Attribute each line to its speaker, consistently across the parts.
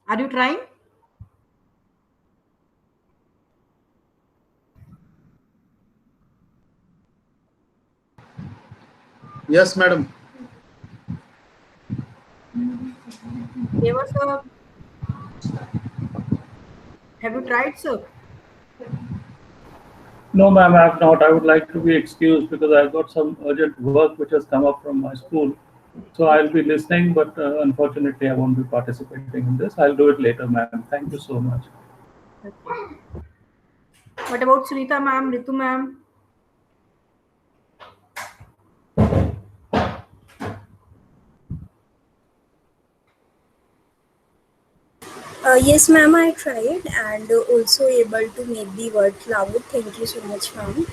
Speaker 1: Are you trying?
Speaker 2: Yes, madam.
Speaker 1: Deva sir, have you tried, sir?
Speaker 3: No, ma'am, I have not. I would like to be excused because I've got some urgent work which has come up from my school. So I'll be listening, but unfortunately, I won't be participating in this. I'll do it later, ma'am. Thank you so much.
Speaker 1: Okay. What about Sunita ma'am, Ritu ma'am?
Speaker 4: Yes, ma'am, I tried and also able to make the word cloud. Thank you so much, ma'am.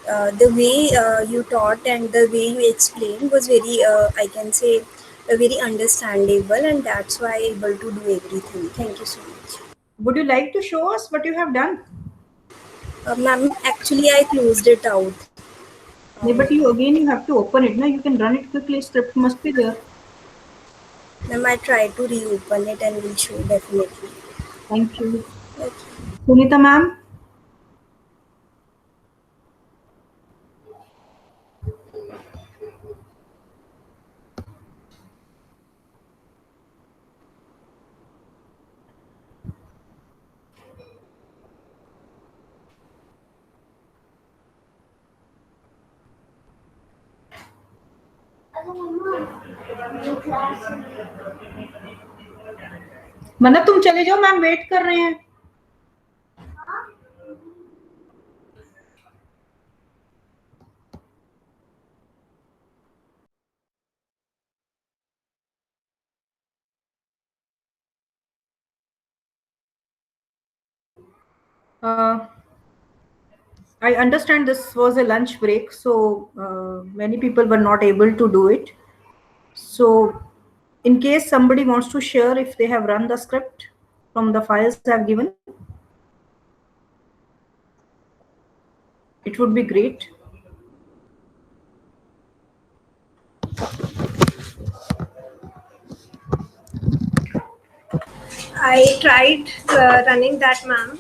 Speaker 4: Uh, the way you taught and the way you explained was very, I can say, very understandable, and that's why I able to do everything. Thank you so much.
Speaker 1: Would you like to show us what you have done?
Speaker 4: Ma'am, actually, I closed it out.
Speaker 1: Yeah, but you have to open it. No, you can run it quickly. Script must be there.
Speaker 4: Ma'am, I try to reopen it and will show definitely.
Speaker 1: Thank you.
Speaker 4: Okay.
Speaker 1: Sunita ma'am? मतलब तुम चले जाओ, ma'am wait कर रहे हैं. I understand this was a lunch break, so many people were not able to do it. So in case somebody wants to share if they have run the script from the files I have given, it would be great.
Speaker 5: I tried running that, ma'am.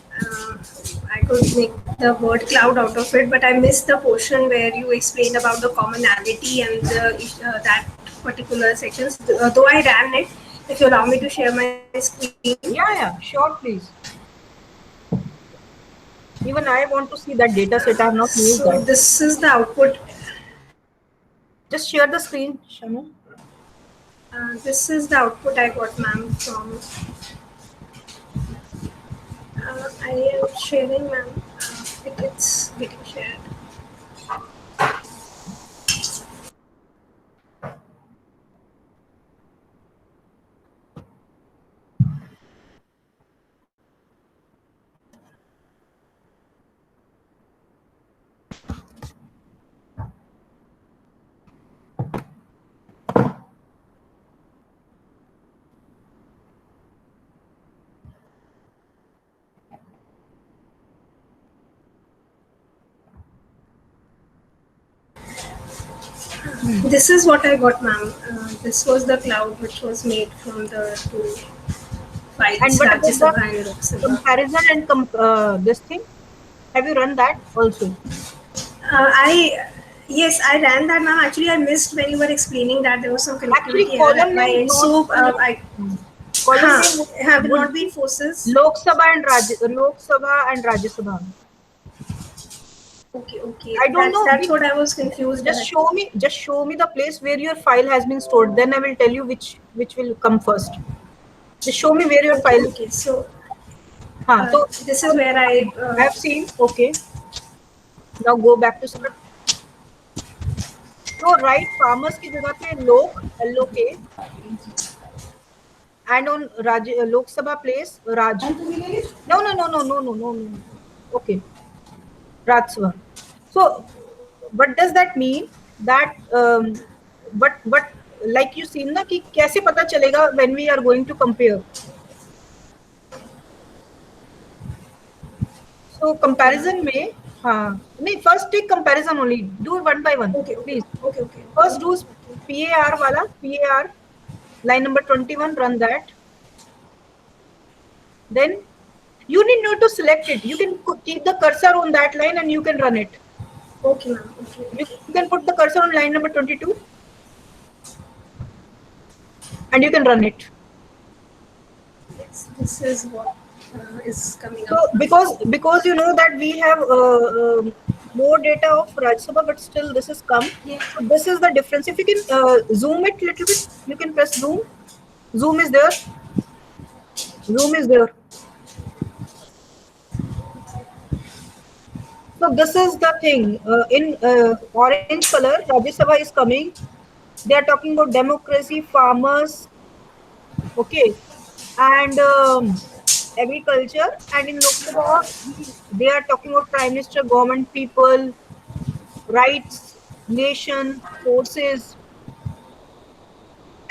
Speaker 5: I could make the word cloud out of it, but I missed the portion where you explained about the commonality and that particular sections. Though I ran it, if you allow me to share my screen.
Speaker 1: Yeah, sure, please. Even I want to see that data set. I have not used
Speaker 5: So
Speaker 1: that.
Speaker 5: this is the output.
Speaker 1: Just share the screen, Shanu.
Speaker 5: This is the output I got, ma'am, from. I am sharing, ma'am. It's getting shared. This is what I got, ma'am. This was the cloud which was made from the two files,
Speaker 1: And what
Speaker 5: Rajya
Speaker 1: about
Speaker 5: Sabha and Lok
Speaker 1: the
Speaker 5: Sabha.
Speaker 1: comparison and this thing? Have you run that also?
Speaker 5: Yes, I ran that, ma'am. Actually, I missed when you were explaining that there was some
Speaker 1: Actually,
Speaker 5: connectivity error at
Speaker 1: column
Speaker 5: my
Speaker 1: name
Speaker 5: end. So
Speaker 1: column name
Speaker 5: have
Speaker 1: would
Speaker 5: not
Speaker 1: be
Speaker 5: been forces.
Speaker 1: Lok Sabha and Rajya Sabha.
Speaker 5: Okay.
Speaker 1: I don't know.
Speaker 5: That's what I was confused.
Speaker 1: Just show me the place where your file has been stored. Then I will tell you which will come first. Just show me where your file.
Speaker 5: Okay. So
Speaker 1: So
Speaker 5: this is where I
Speaker 1: have seen. Okay. Now go back to script. So write farmers की जगह पे Lok LOK and on Lok Sabha place Raj. No. Okay. Raj Sabha. So what does that mean? That but like you seen ना कि कैसे पता चलेगा when we are going to compare. So comparison में हाँ नहीं first take comparison only, do one by one.
Speaker 5: Okay.
Speaker 1: Please.
Speaker 5: Okay.
Speaker 1: First do PAR wala, PAR line number 21, run that. Then you need not to select it. You can keep the cursor on that line and you can run it.
Speaker 5: Okay, ma'am. Okay.
Speaker 1: You can put the cursor on line number 22 and you can run it.
Speaker 5: Yes, this is what is coming
Speaker 1: So
Speaker 5: up.
Speaker 1: because you know that we have more data of Rajya Sabha, but still this is come.
Speaker 5: Yeah.
Speaker 1: So this is the difference. If you can zoom it a little bit, you can press zoom. Zoom is there. Zoom is there. So this is the thing. In orange color, Rajya Sabha is coming. They are talking about democracy, farmers, okay, and agriculture. And in Lok Sabha, they are talking about prime minister, government, people, rights, nation, forces.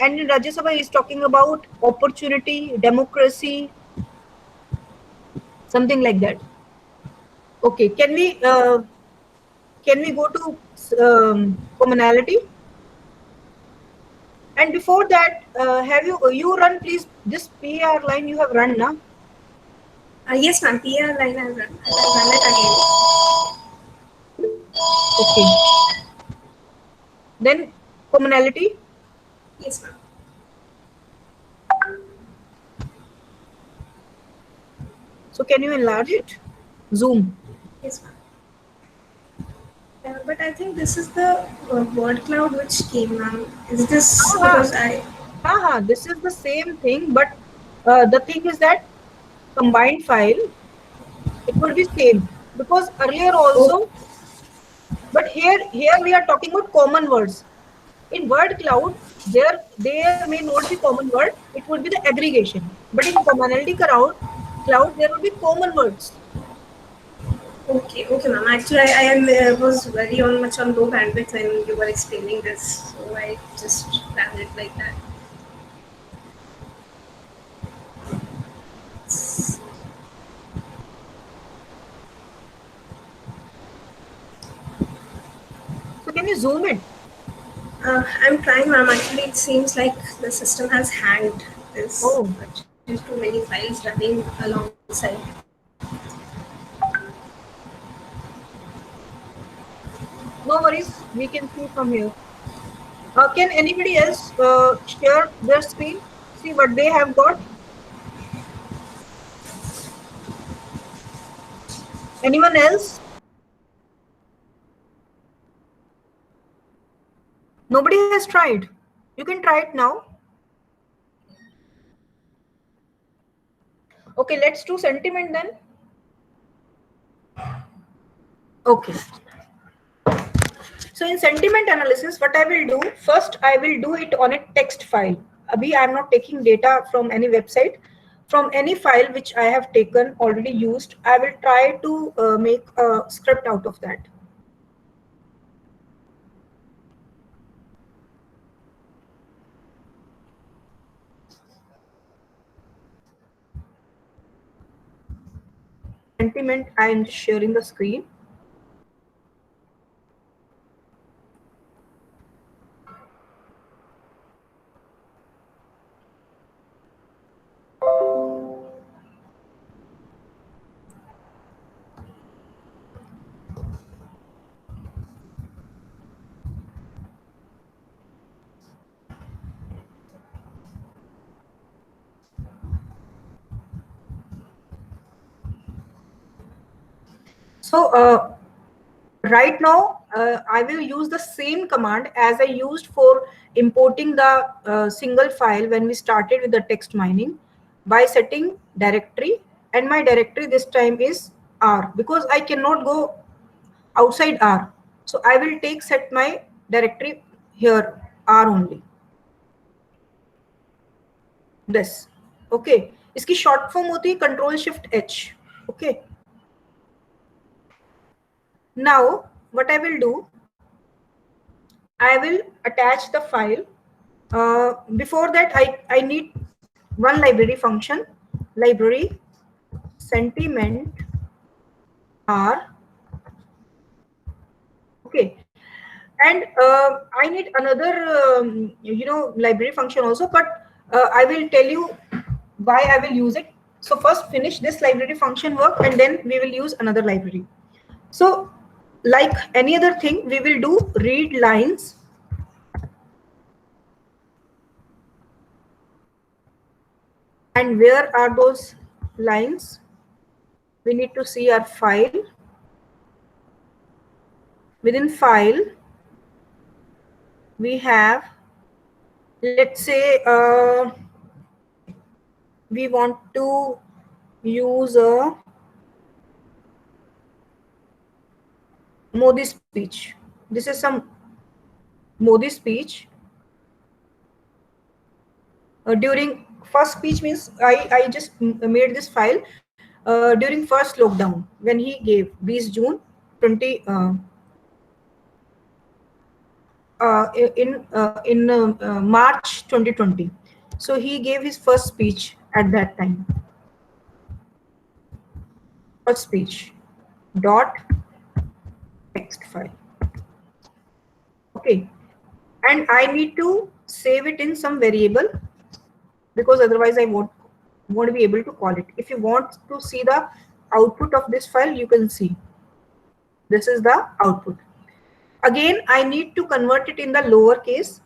Speaker 1: And in Rajya Sabha, is talking about opportunity, democracy, something like that. Okay, can we go to commonality? And before that, have you run, please, this PR line you have run now?
Speaker 5: Yes, ma'am. PR line I'll run. I'll run it again.
Speaker 1: Okay. Then commonality.
Speaker 5: Yes, ma'am.
Speaker 1: So can you enlarge it? Zoom.
Speaker 5: Yes, ma'am. But I think this is the word cloud which came, ma'am. Is this because
Speaker 1: This is the same thing, but the thing is that combined file, it will be same because earlier also, but here we are talking about common words. In word cloud, there may not be common word, it would be the aggregation. But in commonality cloud, there will be common words.
Speaker 5: Okay, ma'am. Actually, was very much on low bandwidth when you were explaining this, so I just ran it like that.
Speaker 1: So can you zoom it?
Speaker 5: I'm trying, ma'am. Actually, it seems like the system has hanged. There's too many files running alongside.
Speaker 1: No worries, we can see from here. Can anybody else share their screen? See what they have got? Anyone else? Nobody has tried. You can try it now. Okay, let's do sentiment then. Okay. So in sentiment analysis, what I will do, first I will do it on a text file. Abhi, I am not taking data from any website. From any file which I have taken, already used, I will try to make a script out of that. Sentiment, I am sharing the screen. So right now, I will use the same command as I used for importing the single file when we started with the text mining by setting directory, and my directory this time is R because I cannot go outside R. So I will set my directory here R only. This. Okay. इसकी short form होती है Control Shift H. Okay. Now, what I will do, I will attach the file. Before that, I need one library function, library sentiment R. Okay. And I need another, library function also, but I will tell you why I will use it. So first finish this library function work and then we will use another library. So like any other thing, we will do read lines. And where are those lines? We need to see our file. Within file, we have, let's say, we want to use a Modi speech. This is some Modi speech. During first speech means I just made this file during first lockdown when he gave 20 June 20 in March 2020. So he gave his first speech at that time. First speech dot text file. Okay, and I need to save it in some variable because otherwise I won't be able to call it. If you want to see the output of this file, you can see this is the output. Again, I need to convert it in the lower case.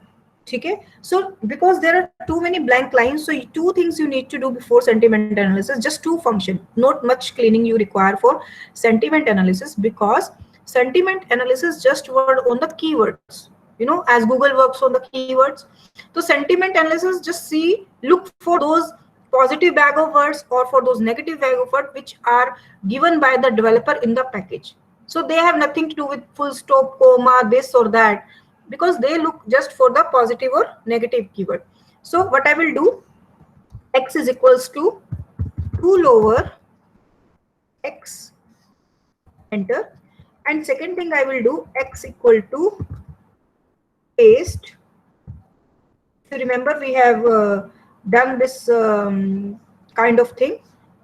Speaker 1: Okay, so because there are too many blank lines, so two things you need to do before sentiment analysis, just two functions, not much cleaning you require for sentiment analysis, because sentiment analysis just work on the keywords, you know, as Google works on the keywords. So sentiment analysis just look for those positive bag of words or for those negative bag of words which are given by the developer in the package. So they have nothing to do with full stop, comma, this or that, because they look just for the positive or negative keyword. So what I will do, x is equals to 2 lower x, enter. And second thing I will do, x equal to paste. If you remember, we have done this kind of thing.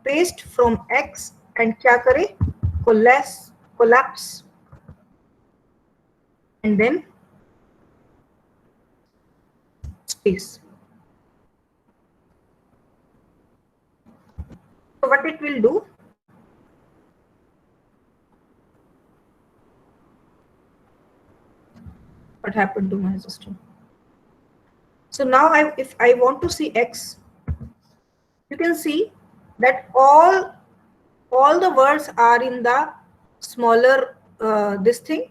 Speaker 1: Paste from x and kya kare? Collapse. And then space. So what it will do, what happened to my system? So now if I want to see x, you can see that all the words are in the smaller this thing,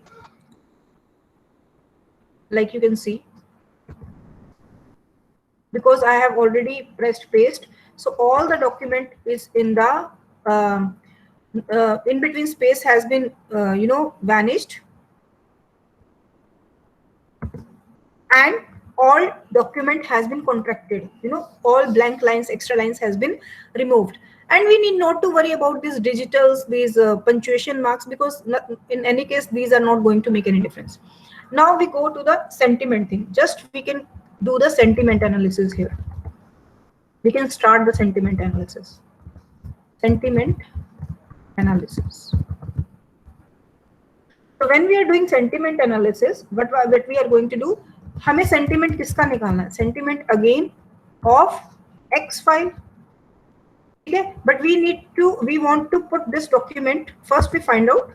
Speaker 1: like you can see, because I have already pressed paste. So all the document is in the in between space has been vanished, and all document has been contracted, all blank lines, extra lines has been removed. And we need not to worry about these digitals, these punctuation marks, because in any case these are not going to make any difference. Now we go to the sentiment thing. Just we can do the sentiment analysis here. We can start the sentiment analysis. Sentiment analysis. So when we are doing sentiment analysis, what we are going to do, हमें sentiment किसका निकालना है? Sentiment again of X file. Okay, but we want to put this document. First we find out.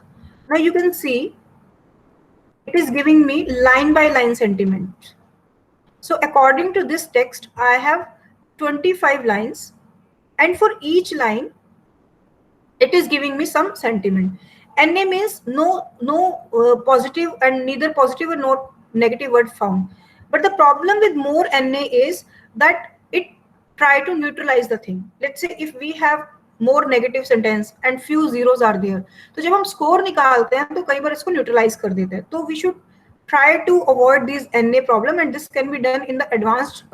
Speaker 1: Now you can see it is giving me line by line sentiment. So according to this text, I have 25 lines, and for each line it is giving me some sentiment. NA means no positive and neither positive nor negative word found. But the problem with more NA is that it try to neutralize the thing. Let's say if we have more negative sentence and few zeros are there, तो जब हम score निकालते हैं तो कई बार इसको neutralize कर देते हैं. तो we should try to avoid these NA problem, and this can be done in the advanced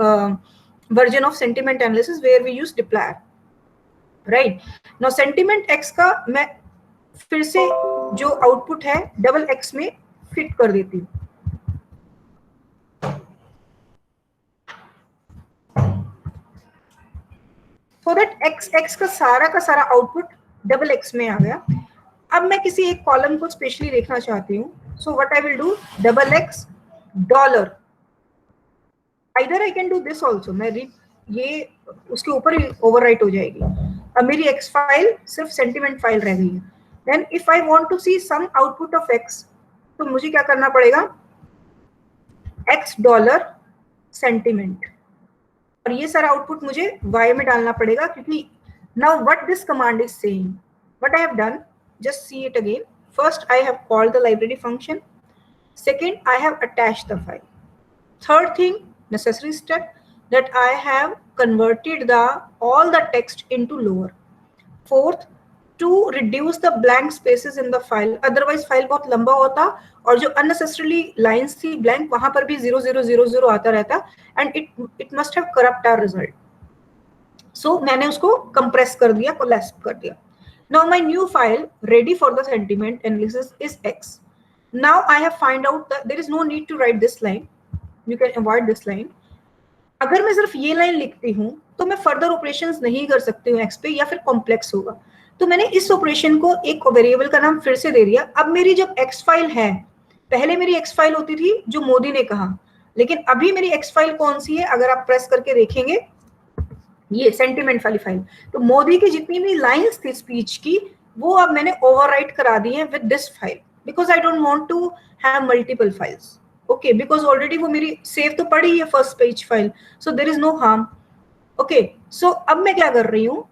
Speaker 1: version of sentiment analysis where we use dplyr. Right now sentiment X का मैं फिर से जो output है double X में fit कर देती हूँ. So that x का सारा आउटपुट डबल x में आ गया. अब मैं किसी एक कॉलम को स्पेशली देखना चाहती हूँ. So what I will do, double x $. Either I can do this also. मैं ये उसके ऊपर ही ओवरराइट हो जाएगी. अब मेरी x फाइल सिर्फ सेंटीमेंट फाइल रह गई है. Then if I want to see some output of x, तो मुझे क्या करना पड़ेगा, x डॉलर सेंटीमेंट, और ये सारा आउटपुट मुझे y में डालना पड़ेगा, क्योंकि now what this command is saying, what I have done, just see it again. First I have called the library function, second I have attached the file, third thing, necessary step, that I have converted all the text into lower, fourth, to reduce the blank spaces in the file, otherwise file बहुत लंबा होता और जो unnecessarily lines थी blank वहां पर भी 0000 आता रहता, and it must have corrupt our result. So मैंने उसको compress कर दिया, collapse कर दिया. Now my new file ready for the sentiment analysis is X. Now I have find out that there is no need to write this line. You can avoid this line. अगर मैं सिर्फ ये line लिखती हूँ तो मैं further operations नहीं कर सकती हूँ एक्स पे, या फिर कॉम्प्लेक्स होगा. तो मैंने इस ऑपरेशन को एक वेरिएबल का नाम फिर से दे दिया. अब मेरी जब एक्स फाइल है, पहले मेरी एक्स फाइल होती थी जो मोदी ने कहा, लेकिन अभी मेरी एक्स फाइल कौन सी है, अगर आप प्रेस करके देखेंगे, ये सेंटिमेंट वाली फाइल. तो मोदी की जितनी भी लाइंस थी स्पीच की, वो अब मैंने ओवरराइट करा दी है with this file, because I don't want to have multiple files. Okay, because already वो मेरी सेव तो पड़ी है first page file, so there is no harm. Okay, so अब मैं क्या कर रही हूँ,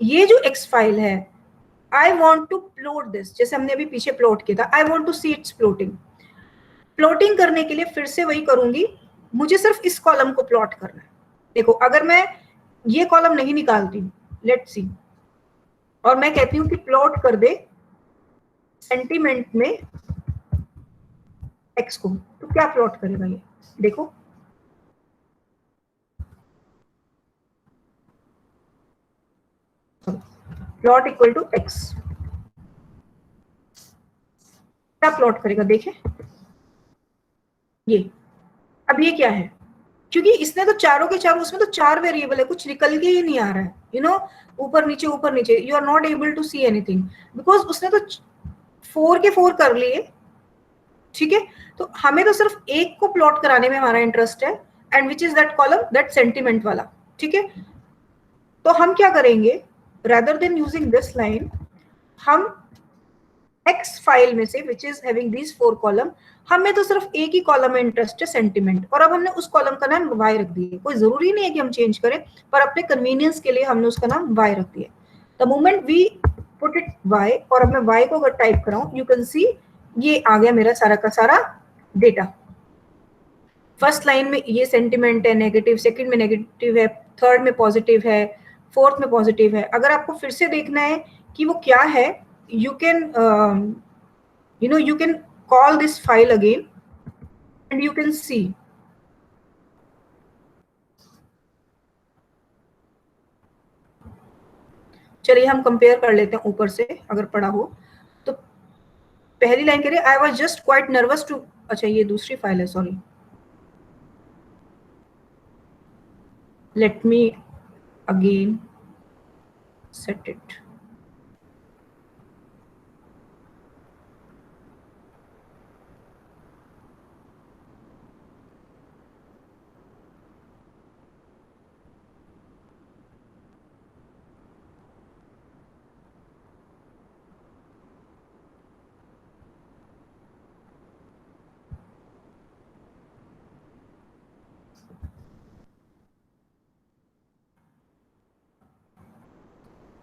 Speaker 1: ये जो एक्स फाइल है, I want to plot this, जैसे हमने अभी पीछे प्लॉट किया था, I want to see its plotting. Plotting करने के लिए फिर से वही करूंगी, मुझे सिर्फ इस कॉलम को प्लॉट करना है. देखो, अगर मैं ये कॉलम नहीं निकालती हूँ, लेट्स सी, और मैं कहती हूँ कि प्लॉट कर दे सेंटीमेंट में एक्स को, तो क्या प्लॉट करेगा ये, देखो. प्लॉट इक्वल टू एक्स, क्या प्लॉट करेगा, देखें ये. अब ये क्या है, क्योंकि इसने तो चारों के चारों, उसमें तो 4 वेरिएबल है, कुछ निकल के ही नहीं आ रहा है, यू नो, ऊपर नीचे, you are not able to see anything, because उसने तो 4 के 4 कर लिए. ठीक है, तो हमें तो सिर्फ एक को प्लॉट कराने में हमारा इंटरेस्ट है, and which is that column, that sentiment वाला. ठीक है, तो हम क्या करेंगे, rather than using this line, हम x फाइल में से which is having these 4 column, हमें तो सिर्फ एक ही कॉलम में इंटरेस्ट है, सेंटीमेंट, और अब हमने उस कॉलम का नाम y रख दिया. कोई जरूरी नहीं है कि हम चेंज करें, पर अपने कन्वीनियंस के लिए हमने उसका नाम y रख दिया. The moment we put it y, और अब मैं y को अगर टाइप कराऊं, यू कैन सी ये आ गया मेरा सारा का सारा डेटा. फर्स्ट लाइन में ये सेंटीमेंट है नेगेटिव, सेकंड में नेगेटिव है, थर्ड में पॉजिटिव है, फोर्थ में पॉजिटिव है. अगर आपको फिर से देखना है कि वो क्या है, you can you can call this file again and you can सी. चलिए हम कंपेयर कर लेते हैं ऊपर से, अगर पढ़ा हो तो. पहली लाइन कह रही है, I was just quite nervous to, अच्छा ये दूसरी फाइल है, sorry, let me again set it.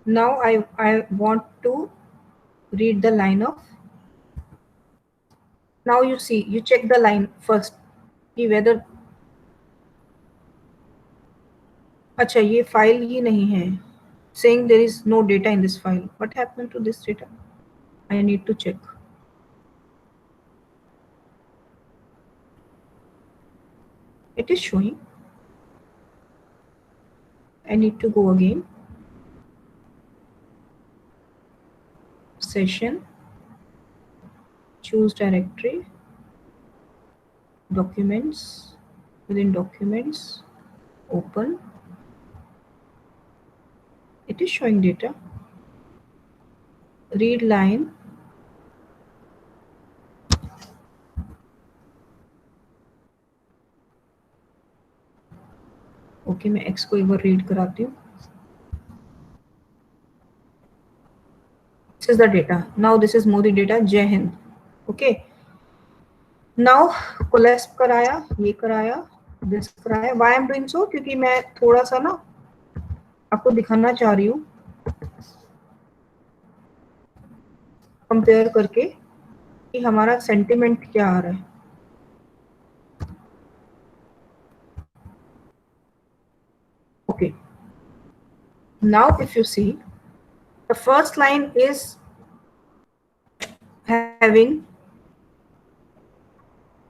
Speaker 1: Now I want to read the line of, now you see, you check the line first कि whether, अच्छा ये फाइल ही नहीं है, saying there is no data in this file. What happened to this data? I need to check. It is showing. I need to go again. Session, choose directory, documents, within documents, open. It is showing data. Read line. Okay, मैं x को एक बार read कराती हूँ. This is the data. Now this is Modi data. Jai Hind. Okay. Now कोलेस्प कराया, ये कराया, this कराया. Why I'm doing so? क्योंकि मैं थोड़ा सा ना आपको दिखाना चाह रही हूँ कंपेयर करके कि हमारा सेंटिमेंट क्या आ रहा है. Okay. Now if you see, the first line is having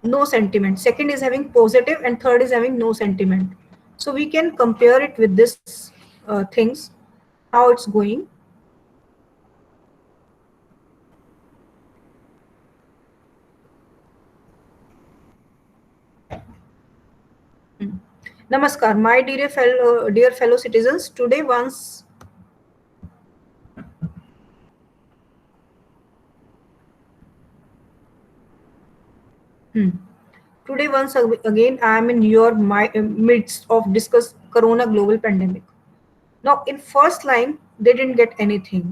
Speaker 1: no sentiment, second is having positive, and third is having no sentiment. So we can compare it with this things, how it's going. Namaskar, my dear fellow citizens. Today once Today once again I am in your midst of discuss corona global pandemic. Now in first line they didn't get anything.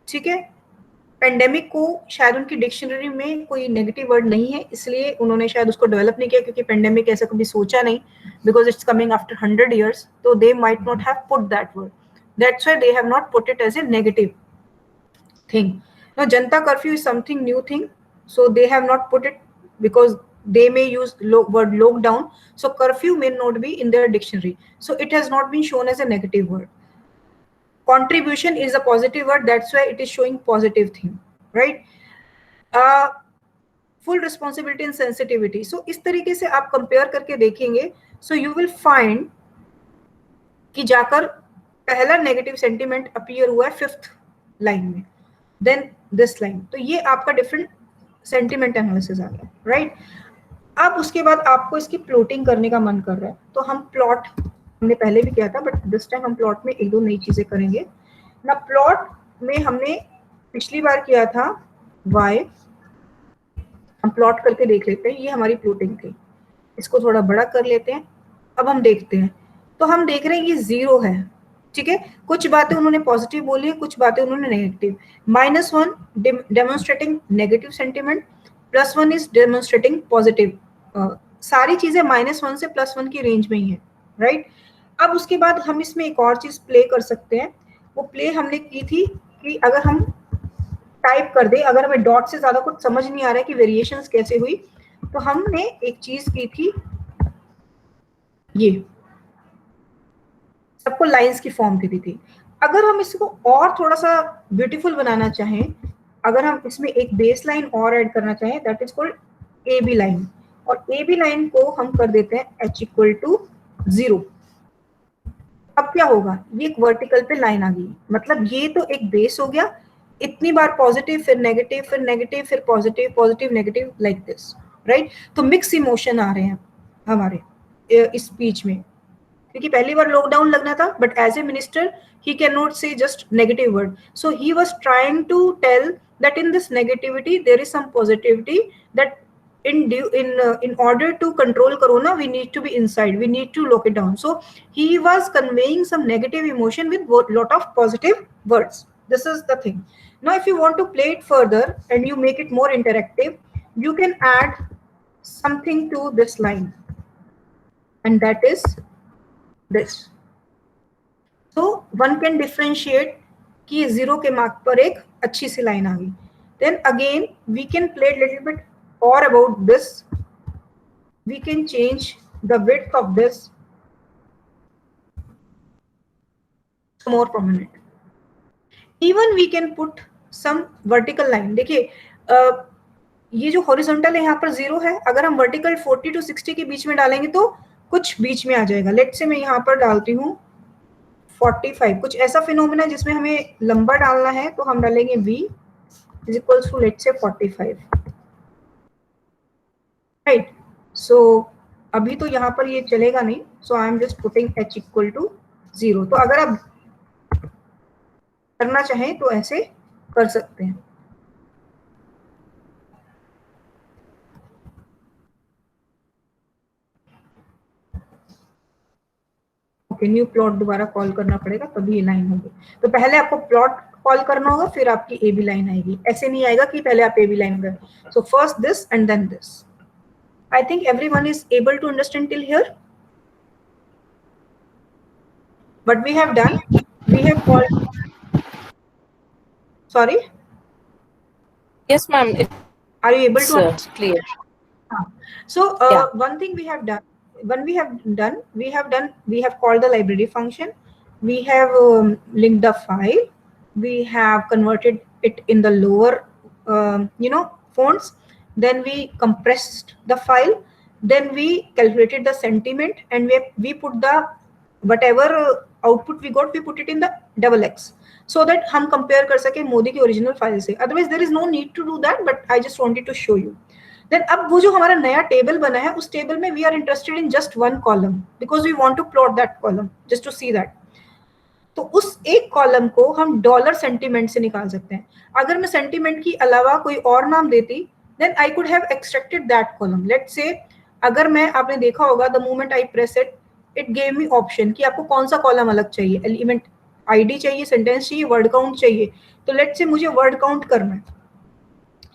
Speaker 1: ठीक है, pandemic को शायद उनकी dictionary में कोई negative word नहीं है, इसलिए उन्होंने शायद उसको डेवलप नहीं किया, क्योंकि पेंडेमिक ऐसा कभी सोचा नहीं, because it's coming after 100 years, तो they might not have put that word. That's why they have not put it as a negative thing. Now Janta curfew is something new thing, so they have not put it because they may use word lockdown, so curfew may not be in their dictionary, so it has not been shown as a negative word. Contribution is a positive word, that's why it is showing positive thing, right? Full responsibility and sensitivity. So इस तरीके से आप compare करके देखेंगे, so you will find कि जाकर पहला negative sentiment appear हुआ है 5th लाइन में, देन दिस लाइन. तो ये आपका डिफरेंट सेंटिमेंट एनालिसिस आ गया, राइट? अब उसके बाद आपको इसकी प्लॉटिंग करने का मन कर रहा है, तो हम प्लॉट हमने पहले भी किया था, बट दिस टाइम हम प्लॉट में एक दो नई चीजें करेंगे ना. प्लॉट में हमने पिछली बार किया था y, हम प्लॉट करके देख लेते हैं. ये हमारी प्लॉटिंग थी, इसको थोड़ा बड़ा कर लेते हैं. अब हम देखते हैं, तो हम देख रहे हैं ये 0 है, ठीक है. कुछ बातें उन्होंने पॉजिटिव बोली है, कुछ बातें उन्होंने negative. -1 demonstrating negative sentiment, +1 is demonstrating positive. सारी चीजें -1 से +1 की रेंज में ही है, राइट? अब उसके बाद हम इसमें एक और चीज प्ले कर सकते हैं. वो प्ले हमने की थी कि अगर हम टाइप कर दे, अगर हमें डॉट से ज्यादा कुछ समझ नहीं आ रहा है कि वेरिएशंस कैसे हुई, तो हमने एक चीज की थी, ये सबको लाइंस की फॉर्म दे दी थी. अगर हम इसको और थोड़ा सा ब्यूटीफुल बनाना चाहें, अगर हम इसमें एक बेस लाइन और ऐड करना चाहें, that is called A B line. और ए बी लाइन को हम कर देते हैं h = 0. अब क्या होगा, ये एक वर्टिकल पे लाइन आ गई, मतलब ये तो एक बेस हो गया. इतनी बार पॉजिटिव, फिर नेगेटिव, फिर नेगेटिव, फिर positive, positive, negative, like this, right? तो मिक्स इमोशन आ रहे हैं हमारे इस स्पीच में, क्योंकि पहली बार लॉकडाउन लगना था, but as a minister he cannot say just negative word, so he was trying to tell that in this negativity there is some positivity, that in order to control corona we need to be inside, we need to lock it down. So he was conveying some negative emotion with lot of positive words. This is the thing. Now if you want to play it further and you make it more interactive, you can add something to this line, and that is this. So one can differentiate कि 0 के mark पर एक अच्छी सी line आ गई. Then again we can play a little bit or about this. We can change the width of this more prominent. Even we can put some vertical line. देखिए ये जो horizontal है यहाँ पर 0 है, अगर हम vertical 40 to 60 के बीच में डालेंगे तो कुछ बीच में आ जाएगा. लेट्स से मैं यहाँ पर डालती हूँ 45, कुछ ऐसा फिनोमेना जिसमें हमें लंबा डालना है, तो हम डालेंगे v = लेट्स से 45, राइट? सो अभी तो यहाँ पर ये चलेगा नहीं, so I am just putting h = 0. तो अगर आप करना चाहें तो ऐसे कर सकते हैं. ओके, न्यू प्लॉट दोबारा कॉल करना पड़ेगा, तभी ये लाइन होगी. तो पहले आपको प्लॉट कॉल करना होगा, फिर आपकी ए बी लाइन आएगी. ऐसे नहीं आएगा कि पहले आप ए बी लाइन गए. So first this and then this. I think everyone is able to understand till here. What we have done, we have called. Sorry.
Speaker 6: Yes, ma'am.
Speaker 1: Are you able to?
Speaker 6: It's clear.
Speaker 1: So
Speaker 6: Yeah.
Speaker 1: one thing we have done, we have called the library function. We have linked the file. We have converted it in the lower, fonts. Then we compressed the file. Then we calculated the sentiment, and we put the whatever output we got, we put it in the XX, so that हम compare कर सके मोदी की original file से. Otherwise there is no need to do that, but I just wanted to show you. Then अब वो जो हमारा नया टेबल बना है, उस टेबल में we are interested in just one column because we want to plot that column just to see that. तो उस एक कॉलम को हम डॉलर सेंटीमेंट से निकाल सकते हैं. अगर मैं सेंटीमेंट की अलावा कोई और नाम देती, then I could have extracted that column. Let's say अगर मैं, आपने देखा होगा, the moment I press it, it gave me option कि आपको कौन सा कॉलम अलग चाहिए. एलिमेंट आईडी चाहिए, सेंटेंस चाहिए, वर्ड काउंट चाहिए. तो लेट्स से मुझे वर्ड काउंट करना है.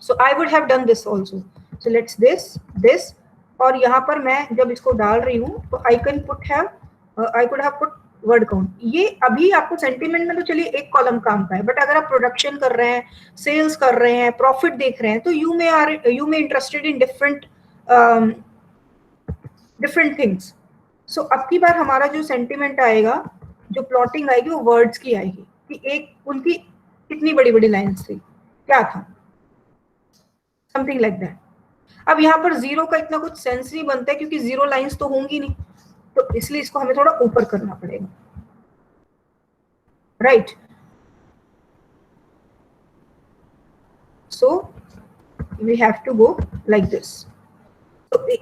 Speaker 1: So I would have done this also. So let's this और यहाँ पर मैं जब इसको डाल रही हूँ तो आई could have put word count. ये अभी आपको सेंटीमेंट में तो चलिए एक कॉलम काम का है, बट अगर आप प्रोडक्शन कर रहे हैं, सेल्स कर रहे हैं, प्रॉफिट देख रहे हैं, तो you may interested in different things. So अब की बार हमारा जो सेंटीमेंट आएगा, जो प्लॉटिंग आएगी, वो वर्ड्स की आएगी कि एक उनकी कितनी बड़ी बड़ी लाइन्स थी, क्या था, समथिंग लाइक दैट. अब यहाँ पर जीरो का इतना कुछ सेंस नहीं बनता है क्योंकि जीरो लाइंस तो होंगी नहीं, तो इसलिए इसको हमें थोड़ा ऊपर करना पड़ेगा. Right. So we have to go like this.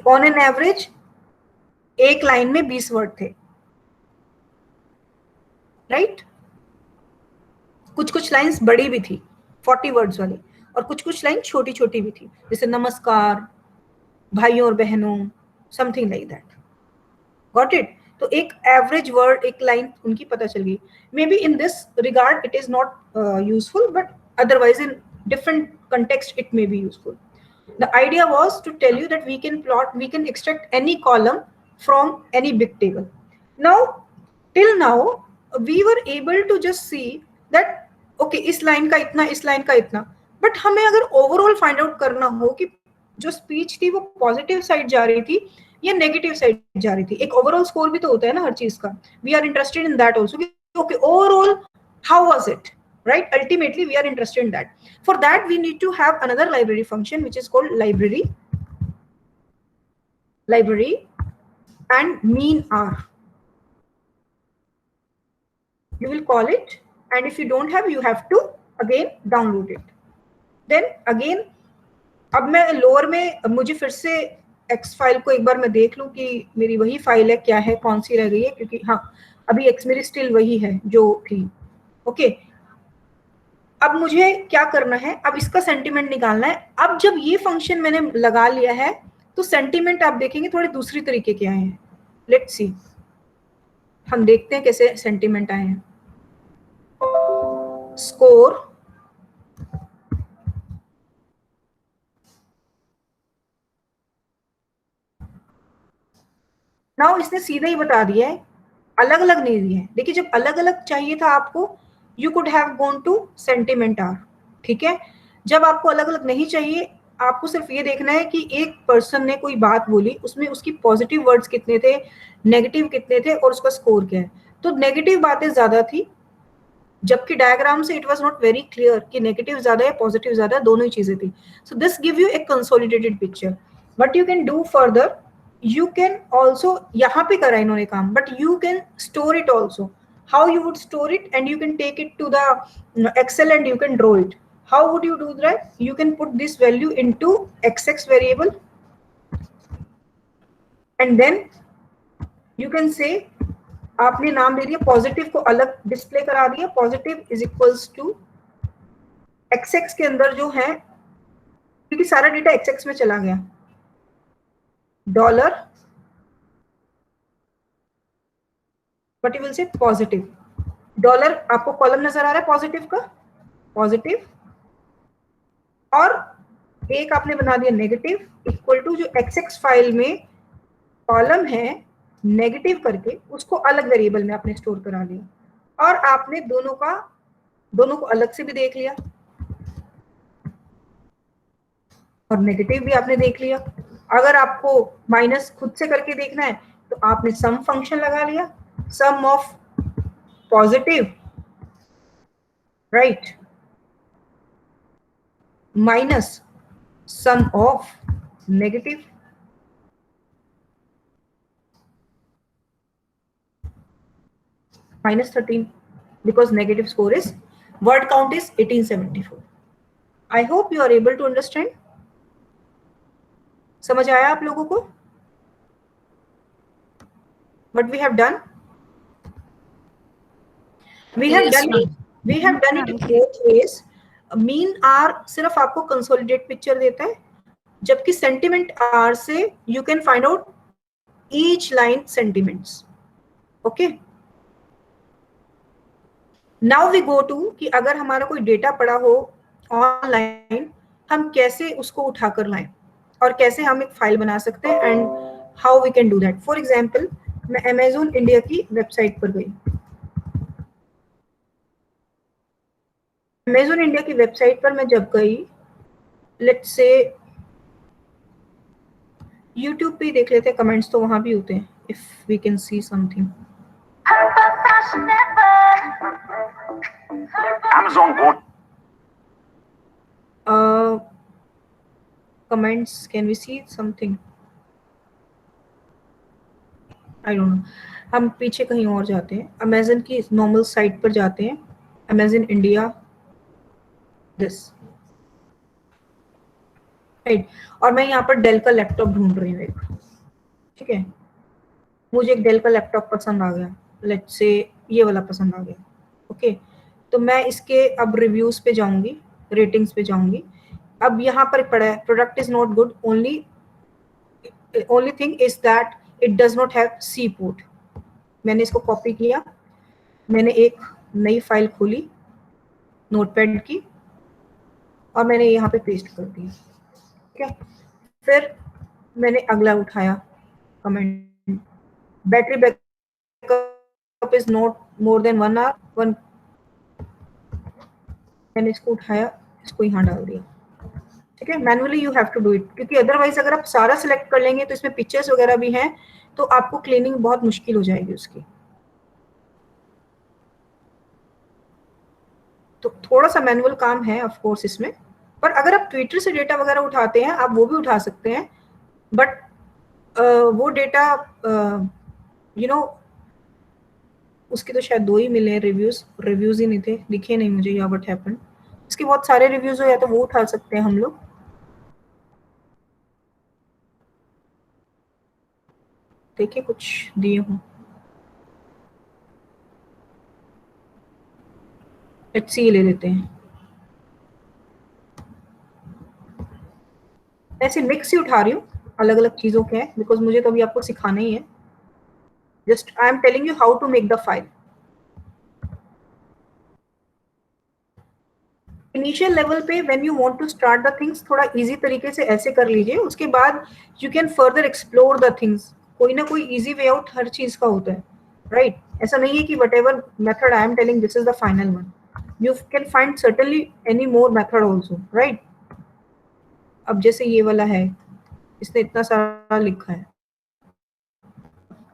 Speaker 1: On an average एक लाइन में 20 वर्ड थे. राइट. कुछ लाइंस बड़ी भी थी, 40 वर्ड्स वाली, और कुछ लाइन छोटी छोटी भी थी, जैसे नमस्कार, भाइयों और बहनों, something like that. Got it. तो एक एवरेज वर्ड, एक लाइन उनकी पता चल गई. May be in this regard it is not useful, but otherwise in different context it may be useful. The idea was to tell you that we can extract any column from any big table. Now till now we were able to just see that okay, इस line का इतना, इस line का इतना, but हमें अगर overall find out करना हो कि जो स्पीच थी वो पॉजिटिव साइड जा रही थी या नेगेटिव साइड जा रही थी. एक ओवरऑल स्कोर भी तो होता है ना हर चीज का. We are interested in that also. Okay, overall how was it, right? Ultimately we are interested in that. For that we need to have another library function which is called library and mean r. You will call it, and if you don't have, you have to again download it. Then again, अब मैं lower में, मुझे फिर से x file को एक बार मैं देख लूं कि मेरी वही फाइल है, क्या है, कौन सी रह गई है, क्योंकि हाँ अभी एक्स मेरी स्टिल वही है जो थी. ओके. अब मुझे क्या करना है, अब इसका सेंटीमेंट निकालना है. अब जब ये फंक्शन मैंने लगा लिया है तो सेंटीमेंट आप देखेंगे थोड़े दूसरी तरीके के आए हैं. लेट्स सी, हम देखते हैं कैसे सेंटीमेंट आए हैं. स्कोर, नाउ इसने सीधा ही बता दिया है, अलग अलग नहीं दिए हैं. देखिए जब अलग अलग चाहिए था आपको, you could have gone to sentiment r. ठीक है. जब आपको अलग अलग नहीं चाहिए, आपको सिर्फ ये देखना है कि एक पर्सन ने कोई बात बोली, उसमें उसकी पॉजिटिव वर्ड्स कितने थे, नेगेटिव कितने थे, और उसका स्कोर क्या है. तो नेगेटिव बातें ज्यादा थी, जबकि डायग्राम से it was not very clear कि नेगेटिव ज्यादा है, पॉजिटिव ज्यादा है, दोनों ही चीजें थी. So this give U A consolidated picture. But you can do further, you can also, यहाँ पे करा इन्होंने काम, but you can store it also. How you would store it, and you can take it to the Excel and you can draw it. How would you do that? You can put this value into XX variable, and then you can say, आपने नाम दे दिया, positive को अलग display करा दिया. Positive is equals to XX के अंदर जो है, क्योंकि सारा डेटा XX में चला गया, dollar, but you will say positive. Dollar, आपको कॉलम नजर आ रहा है पॉजिटिव का, पॉजिटिव, और एक आपने बना दिया नेगेटिव, इक्वल टू जो XX फाइल में कॉलम है नेगेटिव करके उसको अलग वेरिएबल में आपने स्टोर करा लिया, और आपने दोनों को अलग से भी देख लिया और नेगेटिव भी आपने देख लिया। अगर आपको माइनस खुद से करके देखना है तो आपने सम फंक्शन लगा लिया, sum of positive right minus sum of negative, -13 because negative score is word count is 1874. I hope you are able to understand. समझ आया आप लोगों को what we have done? We have done it in both ways. Mean R सिर्फ आपको consolidate picture देता है, जबकि सेंटिमेंट आर से you can find out each line sentiments. Okay, now we go to कि अगर हमारा कोई डेटा पड़ा हो ऑनलाइन, हम कैसे उसको उठाकर लाएं और कैसे हम एक फाइल बना सकते हैं and how we can do that. For example, मैं अमेज़न इंडिया की वेबसाइट पर गई। अमेज़न इंडिया की वेबसाइट पर मैं जब गई, लेट्स से यूट्यूब पे देख लेते हैं, कमेंट्स तो वहां भी होते हैं, if we can see something. Amazon board. Comments, can we see something? I don't know. हम पीछे कहीं और जाते हैं, अमेज़न की नॉर्मल साइट पर जाते हैं, अमेज़न इंडिया दिस राइट, और मैं यहाँ पर डेल का लैपटॉप ढूंढ रही हूँ एक, ठीक है, मुझे एक डेल का लैपटॉप पसंद आ गया, लेट्स से ये वाला पसंद आ गया। ओके, तो मैं इसके अब रिव्यूज पे जाऊंगी, रेटिंग्स पे जाऊंगी। अब यहाँ पर पड़ा है product is not good, only thing is that it does not have support. मैंने इसको कॉपी किया, मैंने एक नई फाइल खोली नोटपैड की और मैंने यहाँ पे पेस्ट कर दिया। ठीक है, फिर मैंने अगला उठाया comment, battery backup is not more than 1 hour, मैंने इसको उठाया, इसको यहाँ डाल दिया। ठीक है, manually you have to do it, क्योंकि अदरवाइज अगर आप सारा सिलेक्ट कर लेंगे तो इसमें पिक्चर्स वगैरह भी हैं, तो आपको क्लीनिंग बहुत मुश्किल हो जाएगी उसकी। तो थोड़ा सा मैनुअल काम है ऑफ कोर्स इसमें, पर अगर आप ट्विटर से डेटा वगैरह उठाते हैं आप वो भी उठा सकते हैं, बट वो डेटा उसके तो शायद 2 ही मिले हैं रिव्यूज ही नहीं थे, दिखे नहीं मुझे या व्हाट हैपेंड। इसके बहुत सारे रिव्यूज हो या तो वो उठा सकते हैं हम लोग। देखिए कुछ दिए हों, लेट्स सी, ले लेते हैं। ऐसे मिक्स ही उठा रही हूँ, अलग अलग चीजों के हैं, बिकॉज मुझे तो अभी आपको सिखाना ही है। Just I am telling you how to make the file. Initial level पे when you want to start the things, थोड़ा इजी तरीके से ऐसे कर लीजिए, उसके बाद you can further explore the things. कोई ना कोई इजी वे आउट हर चीज का होता है, राइट? ऐसा नहीं है कि whatever method I am telling this is the final one, you can find certainly any more method also, right? अब जैसे ये वाला है, इसने इतना सारा लिखा है,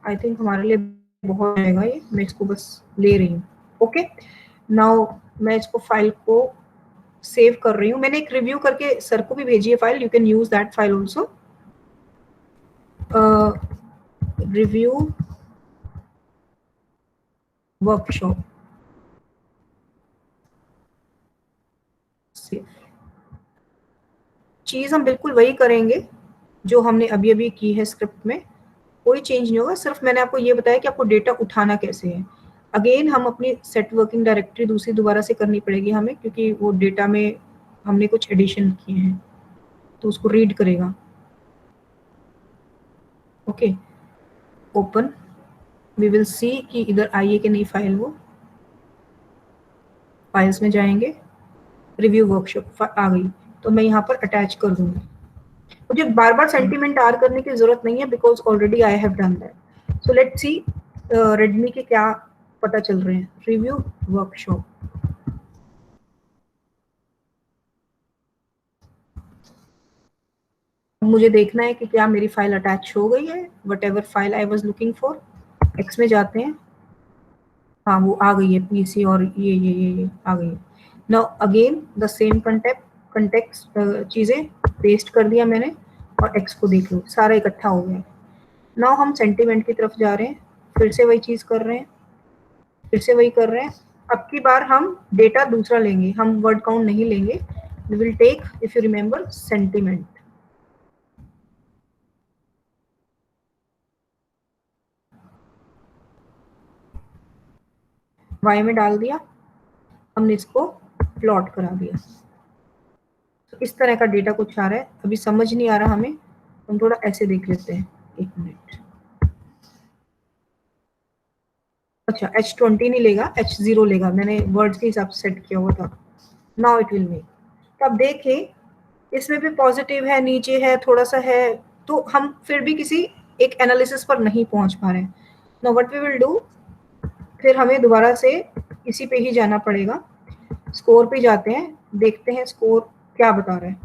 Speaker 1: आई थिंक हमारे लिए बहुत आएगा ये, मैं इसको बस ले रही हूँ। ओके, नाउ मैं इसको फाइल को सेव कर रही हूँ। मैंने एक रिव्यू करके सर को भी भेजी है file, you can use that file also. Review workshop save, चीज हम बिल्कुल वही करेंगे जो हमने अभी अभी की है स्क्रिप्ट में, कोई चेंज नहीं होगा। सिर्फ मैंने आपको ये बताया कि आपको डेटा उठाना कैसे है। अगेन हम अपनी सेट वर्किंग डायरेक्टरी दूसरी दोबारा से करनी पड़ेगी हमें, क्योंकि वो डेटा में हमने कुछ एडिशन किए हैं, तो उसको रीड करेगा। Okay, open, we will see कि इधर आई है कि नहीं फाइल। वो फाइल्स में जाएंगे, रिव्यू वर्कशॉप आ गई, तो मैं यहाँ पर अटैच कर दूंगी। मुझे बार बार सेंटीमेंट आर करने की जरूरत नहीं है because already I have done that. So let's see Redmi के क्या पता चल रहे हैं। रिव्यू वर्कशॉप, मुझे देखना है कि क्या मेरी फाइल अटैच हो गई है। What ever file I was looking for, x में जाते हैं, हाँ वो आ गई है पीसी और ये आ गई है। Now again the same context चीजें पेस्ट कर दिया मैंने और एक्स को देख लो, सारा इकट्ठा हो गया। नाउ हम सेंटीमेंट की तरफ जा रहे हैं, फिर से वही चीज कर रहे हैं, फिर से वही कर रहे हैं। अब की बार हम डेटा दूसरा लेंगे, हम वर्ड काउंट नहीं लेंगे। We will take, if you remember, sentiment. Y में डाल दिया, हमने इसको प्लॉट करा दिया। तो इस तरह का डेटा कुछ आ रहा है, अभी समझ नहीं आ रहा हमें, हम थोड़ा ऐसे देख लेते हैं, एक मिनट। अच्छा H20 नहीं लेगा, H0 लेगा, मैंने वर्ड्स के हिसाब से सेट किया हुआ था। Now it will make. तो अब देखें इसमें भी पॉजिटिव है, नीचे है, थोड़ा सा है, तो हम फिर भी किसी एक एनालिसिस पर नहीं पहुंच पा रहे हैं। Now what we will do, फिर हमें दोबारा से इसी पे ही जाना पड़ेगा। स्कोर पे जाते हैं, देखते हैं स्कोर क्या बता रहा है।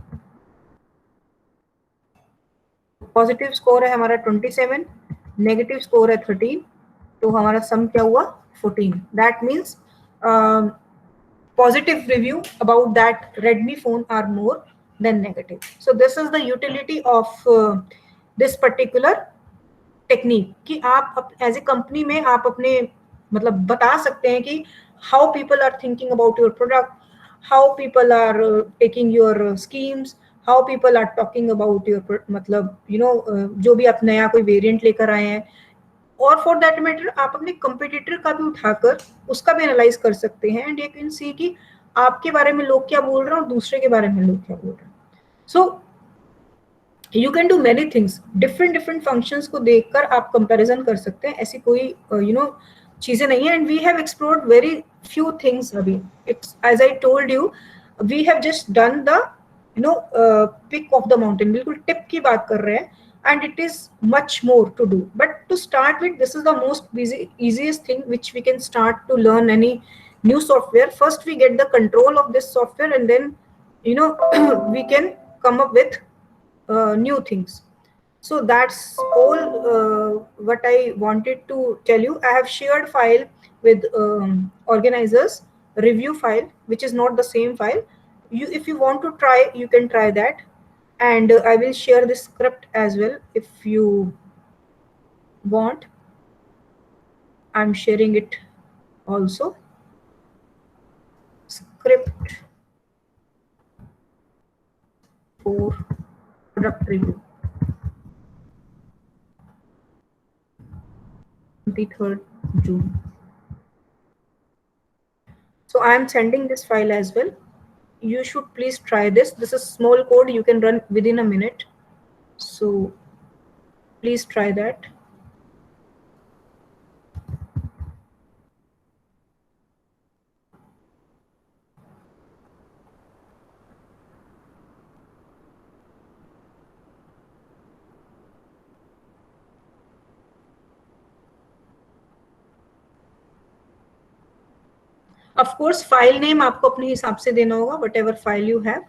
Speaker 1: पॉजिटिव स्कोर है हमारा 27, नेगेटिव स्कोर है 13, तो हमारा सम क्या हुआ 14। That means positive review about that Redmi phone are more than negative. So this is the utility of this particular technique कि आप एज ए कंपनी में आप अपने मतलब बता सकते हैं कि how people are thinking about your product, how people are taking your schemes, how people are talking about your मतलब जो भी आप नया कोई वेरिएंट लेकर आए हैं, और फॉर दैट मैटर आप अपने कंपटीटर का भी उठाकर उसका भी एनालाइज कर सकते हैं एंड यू कैन सी कि आपके बारे में लोग क्या बोल रहे हैं और दूसरे के बारे में लोग क्या बोल रहे हैं। So you can do many things, different functions को देखकर आप कंपैरिजन कर सकते हैं। ऐसी कोई चीजें नहीं है, and we have explored very few things अभी। It's as I told you, we have just done the peak of the mountain, बिल्कुल टिप की बात कर रहे हैं, and it is much more to do. But to start with, this is the most easiest thing which we can start to learn any new software. First we get the control of this software and then we can come up with new things. So that's all what I wanted to tell you. I have shared file with organizers, review file, which is not the same file. If you want to try, you can try that. And I will share this script as well if you want. I'm sharing it also. Script for product review. 23rd June. So I am sending this file as well. You should please try this. This is small code, you can run within a minute. So please try that. Of course, file name आपको अपने हिसाब से देना होगा, whatever file you have.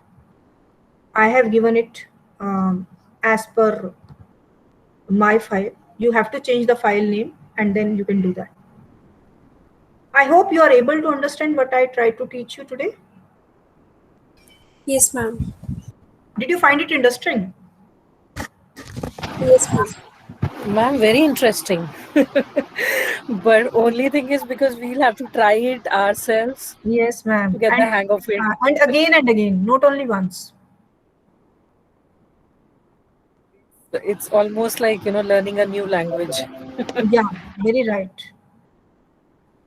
Speaker 1: I have given it as per my file. You have to change the file name and then you can do that. I hope you are able to understand what I tried to teach you today.
Speaker 4: Yes, ma'am.
Speaker 1: Did you find it interesting?
Speaker 4: Yes, ma'am.
Speaker 6: Ma'am, very interesting. But only thing is because we'll have to try it ourselves
Speaker 1: Yes, ma'am.
Speaker 6: to get the hang of it.
Speaker 1: And again, not only once.
Speaker 6: It's almost like, learning a new language.
Speaker 1: Yeah, very right.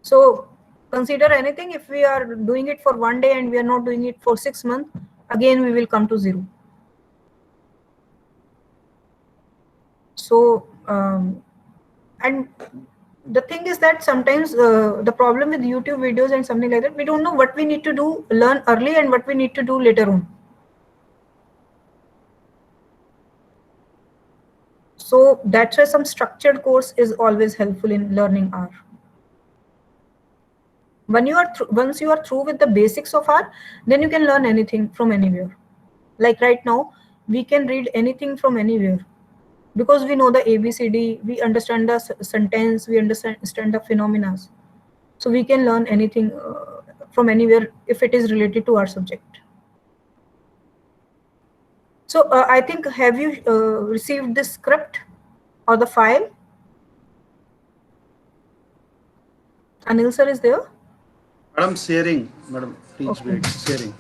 Speaker 1: So consider anything, if we are doing it for one day and we are not doing it for 6 months, again we will come to zero. So and the thing is that sometimes the problem with YouTube videos and something like that, we don't know what we need to do, learn early, and what we need to do later on. So that's why some structured course is always helpful in learning R. Once you are through with the basics of R, then you can learn anything from anywhere. Like right now, we can read anything from anywhere because we know the ABCD, we understand the sentence, we understand the phenomena. So we can learn anything from anywhere if it is related to our subject. So I think, have you received the script or the file? Anil sir is there?
Speaker 2: Madam, sharing. Madam, please
Speaker 1: Okay.
Speaker 2: wait. Sharing.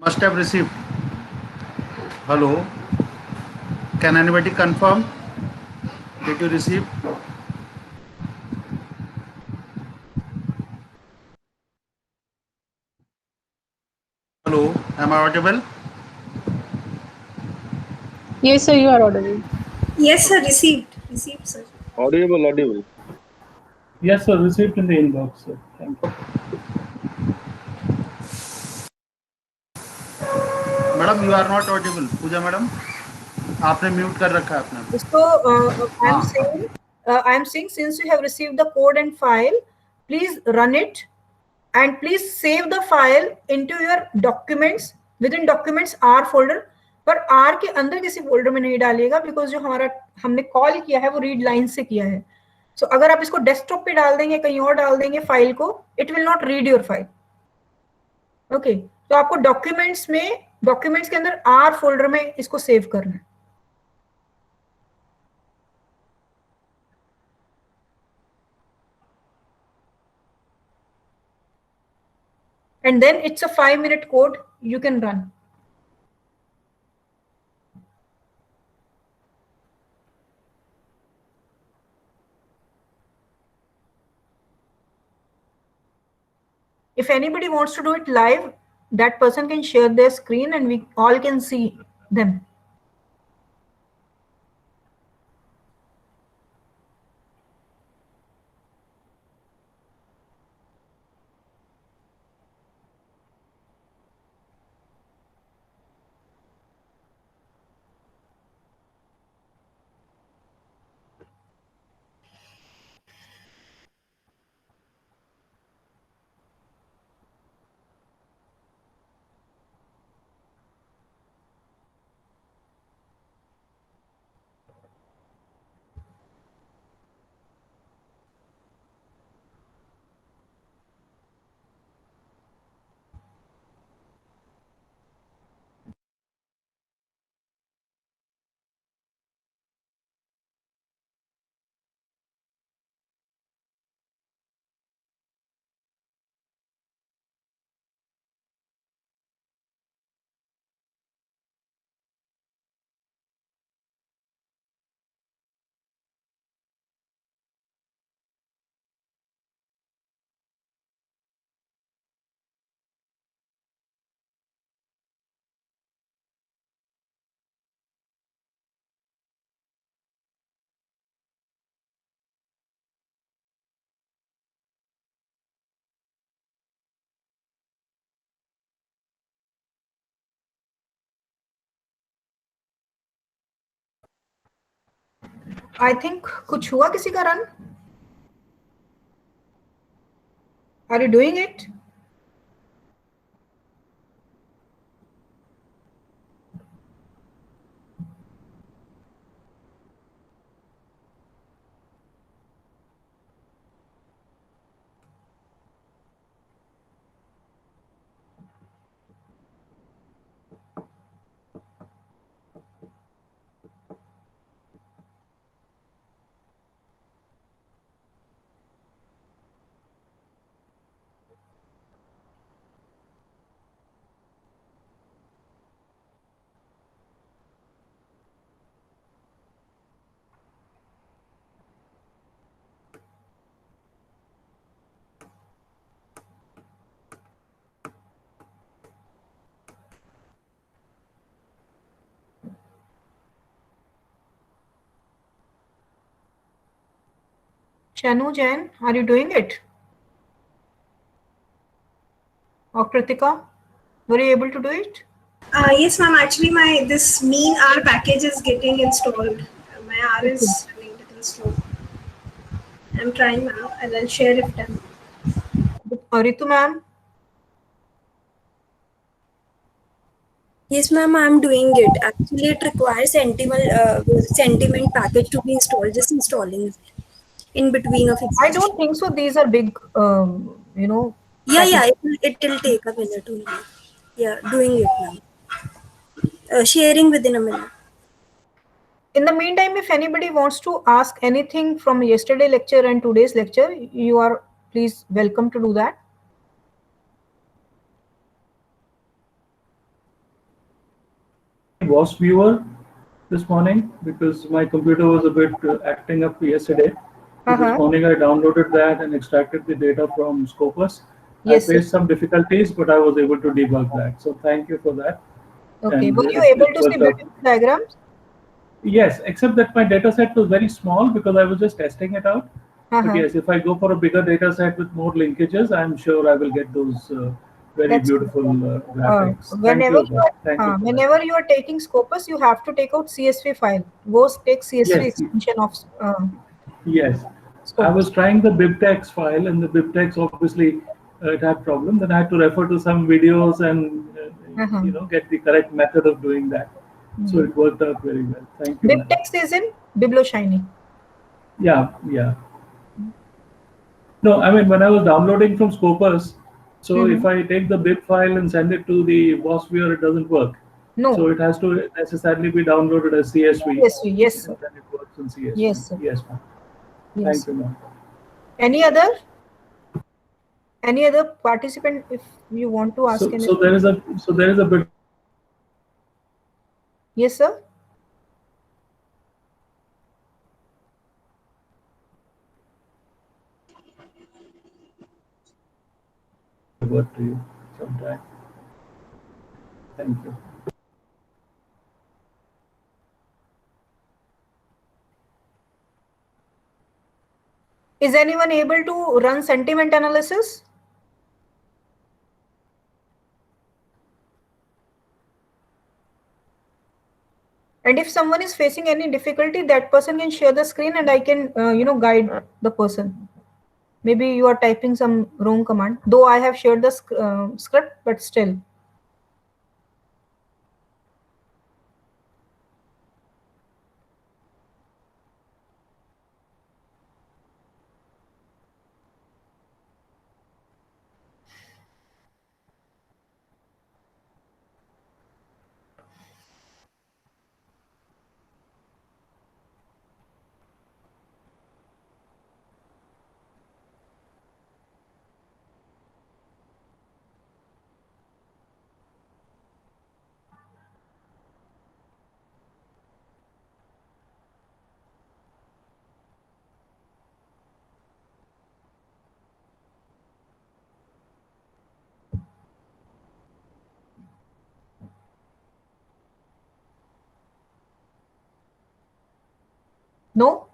Speaker 2: Must have received. Hello. Can anybody confirm? Did you receive? Hello. Am I audible?
Speaker 7: Yes, sir, you are audible.
Speaker 5: Yes, sir. Received, sir.
Speaker 8: Audible.
Speaker 3: Yes, sir. Received in the inbox, sir. Thank you.
Speaker 2: Madam, you are not audible. Pooja madam, आपने mute कर रखा है अपने.
Speaker 1: So I'm saying since you have received the code and file, please run it and please save the file into your documents within documents R folder. पर R के अंदर किसी folder में नहीं डालिएगा बिकॉज जो हमारा हमने कॉल किया है वो रीड लाइन से किया है. सो अगर आप इसको डेस्कटॉप पे डाल देंगे कहीं और डाल देंगे फाइल को, it will not read your file. Okay, तो आपको डॉक्यूमेंट्स के अंदर R फोल्डर में इसको सेव करना है. And then it's a 5-minute code you can run. If anybody wants to do it live, that person can share their screen and we all can see them. I think कुछ हुआ किसी का run? Are you doing it? Shanu Jain, are you doing it? Or Kritika, were you able to do it?
Speaker 5: Yes, ma'am. Actually, my this mean R package is getting installed. My R is running a little slow. I'm trying, ma'am, and I'll share if done.
Speaker 1: Ritu ma'am?
Speaker 4: Yes, ma'am, I'm doing it. Actually, it requires sentiment package to be installed. Just installing it in between of
Speaker 1: I
Speaker 4: exams.
Speaker 1: don't think so. These are big,
Speaker 4: Yeah,
Speaker 1: packages.
Speaker 4: it will take a minute only. Yeah, doing it now. Sharing within a minute.
Speaker 1: In the meantime, if anybody wants to ask anything from yesterday lecture and today's lecture, you are please welcome to do that.
Speaker 3: Was viewer this morning because my computer was a bit acting up yesterday. So this morning I downloaded that and extracted the data from Scopus.
Speaker 1: Yes,
Speaker 3: I faced some difficulties, but I was able to debug that. So thank you for that.
Speaker 1: Okay.
Speaker 3: And
Speaker 1: Were you
Speaker 3: it
Speaker 1: able to see
Speaker 3: worked out.
Speaker 1: beautiful diagrams?
Speaker 3: Yes, except that my data set was very small because I was just testing it out. But yes, if I go for a bigger data set with more linkages, I'm sure I will get those very
Speaker 1: That's
Speaker 3: beautiful graphics. Thank
Speaker 1: whenever
Speaker 3: you. Thank you for that.
Speaker 1: whenever you are taking Scopus, you have to take out CSV file. Go take CSV
Speaker 3: Yes,
Speaker 1: extension of
Speaker 3: yes. I
Speaker 1: Scopus.
Speaker 3: was trying the BibTeX file, and the BibTeX obviously it had problem. Then I had to refer to some videos and get the correct method of doing that. So it worked out very well. Thank you, madam.
Speaker 1: BibTeX is in BiblioShiny.
Speaker 3: Yeah, yeah. No, I mean when I was downloading from Scopus, so if I take the bib file and send it to the boss viewer, it doesn't work.
Speaker 1: No.
Speaker 3: So it has to necessarily be downloaded as CSV.
Speaker 1: CSV, yes, sir.
Speaker 3: And then it works in CSV.
Speaker 1: Yes, sir.
Speaker 3: Yes, ma'am.
Speaker 1: Yes.
Speaker 3: Thank you, ma'am.
Speaker 1: Any other participant, if you want to ask anything?
Speaker 3: So there is a bit.
Speaker 1: Yes, sir.
Speaker 3: Over to you sometime. Thank you.
Speaker 1: Is anyone able to run sentiment analysis? And if someone is facing any difficulty, that person can share the screen and I can, guide the person. Maybe you are typing some wrong command, though I have shared the script, but still. No?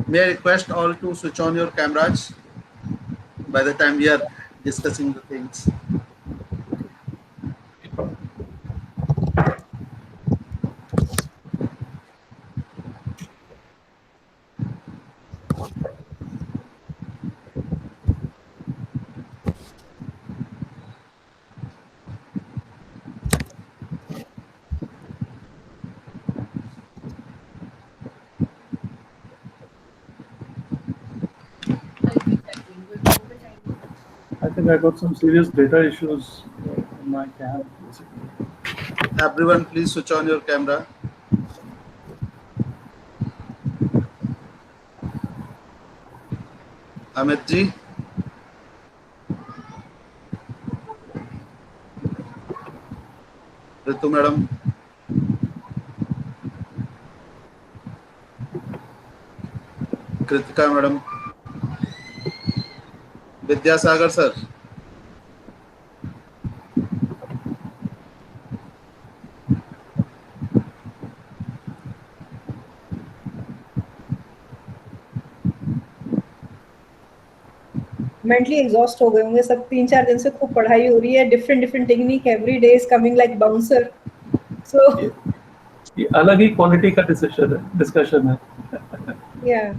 Speaker 2: May I request all to switch on your cameras by the time we are discussing the things.
Speaker 3: think I got some serious data issues in my cam, basically.
Speaker 2: Everyone, please switch on your camera. Amit ji. Ritu madam. Kritika madam. Vidyasagar sir.
Speaker 1: Mentally exhaust हो गए होंगे सब, 3-4 दिन से खूब पढ़ाई हो रही है, different technique every day is coming like bouncer. So
Speaker 3: ये अलग ही क्वालिटी का डिस्कशन है.
Speaker 1: yeah,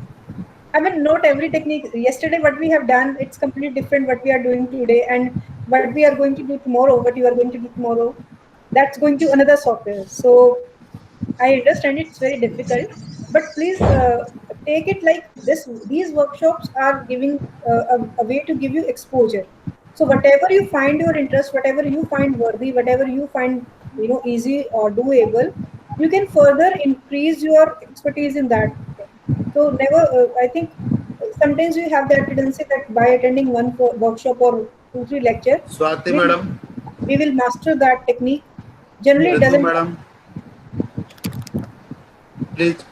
Speaker 1: I mean, not every technique. Yesterday, what we have done, it's completely different what we are doing today, and what we are going to do tomorrow, what you are going to do tomorrow, that's going to another software. So I understand it's very difficult, but please take it like this. These workshops are giving a way to give you exposure. So whatever you find your interest, whatever you find worthy, whatever you find easy or doable, you can further increase your expertise in that. So never, I think sometimes you have that tendency that by attending one workshop or 2-3 lecture,
Speaker 2: Swati madam.
Speaker 1: we will master that technique. Generally, it
Speaker 2: Ritu
Speaker 1: doesn't.
Speaker 2: madam.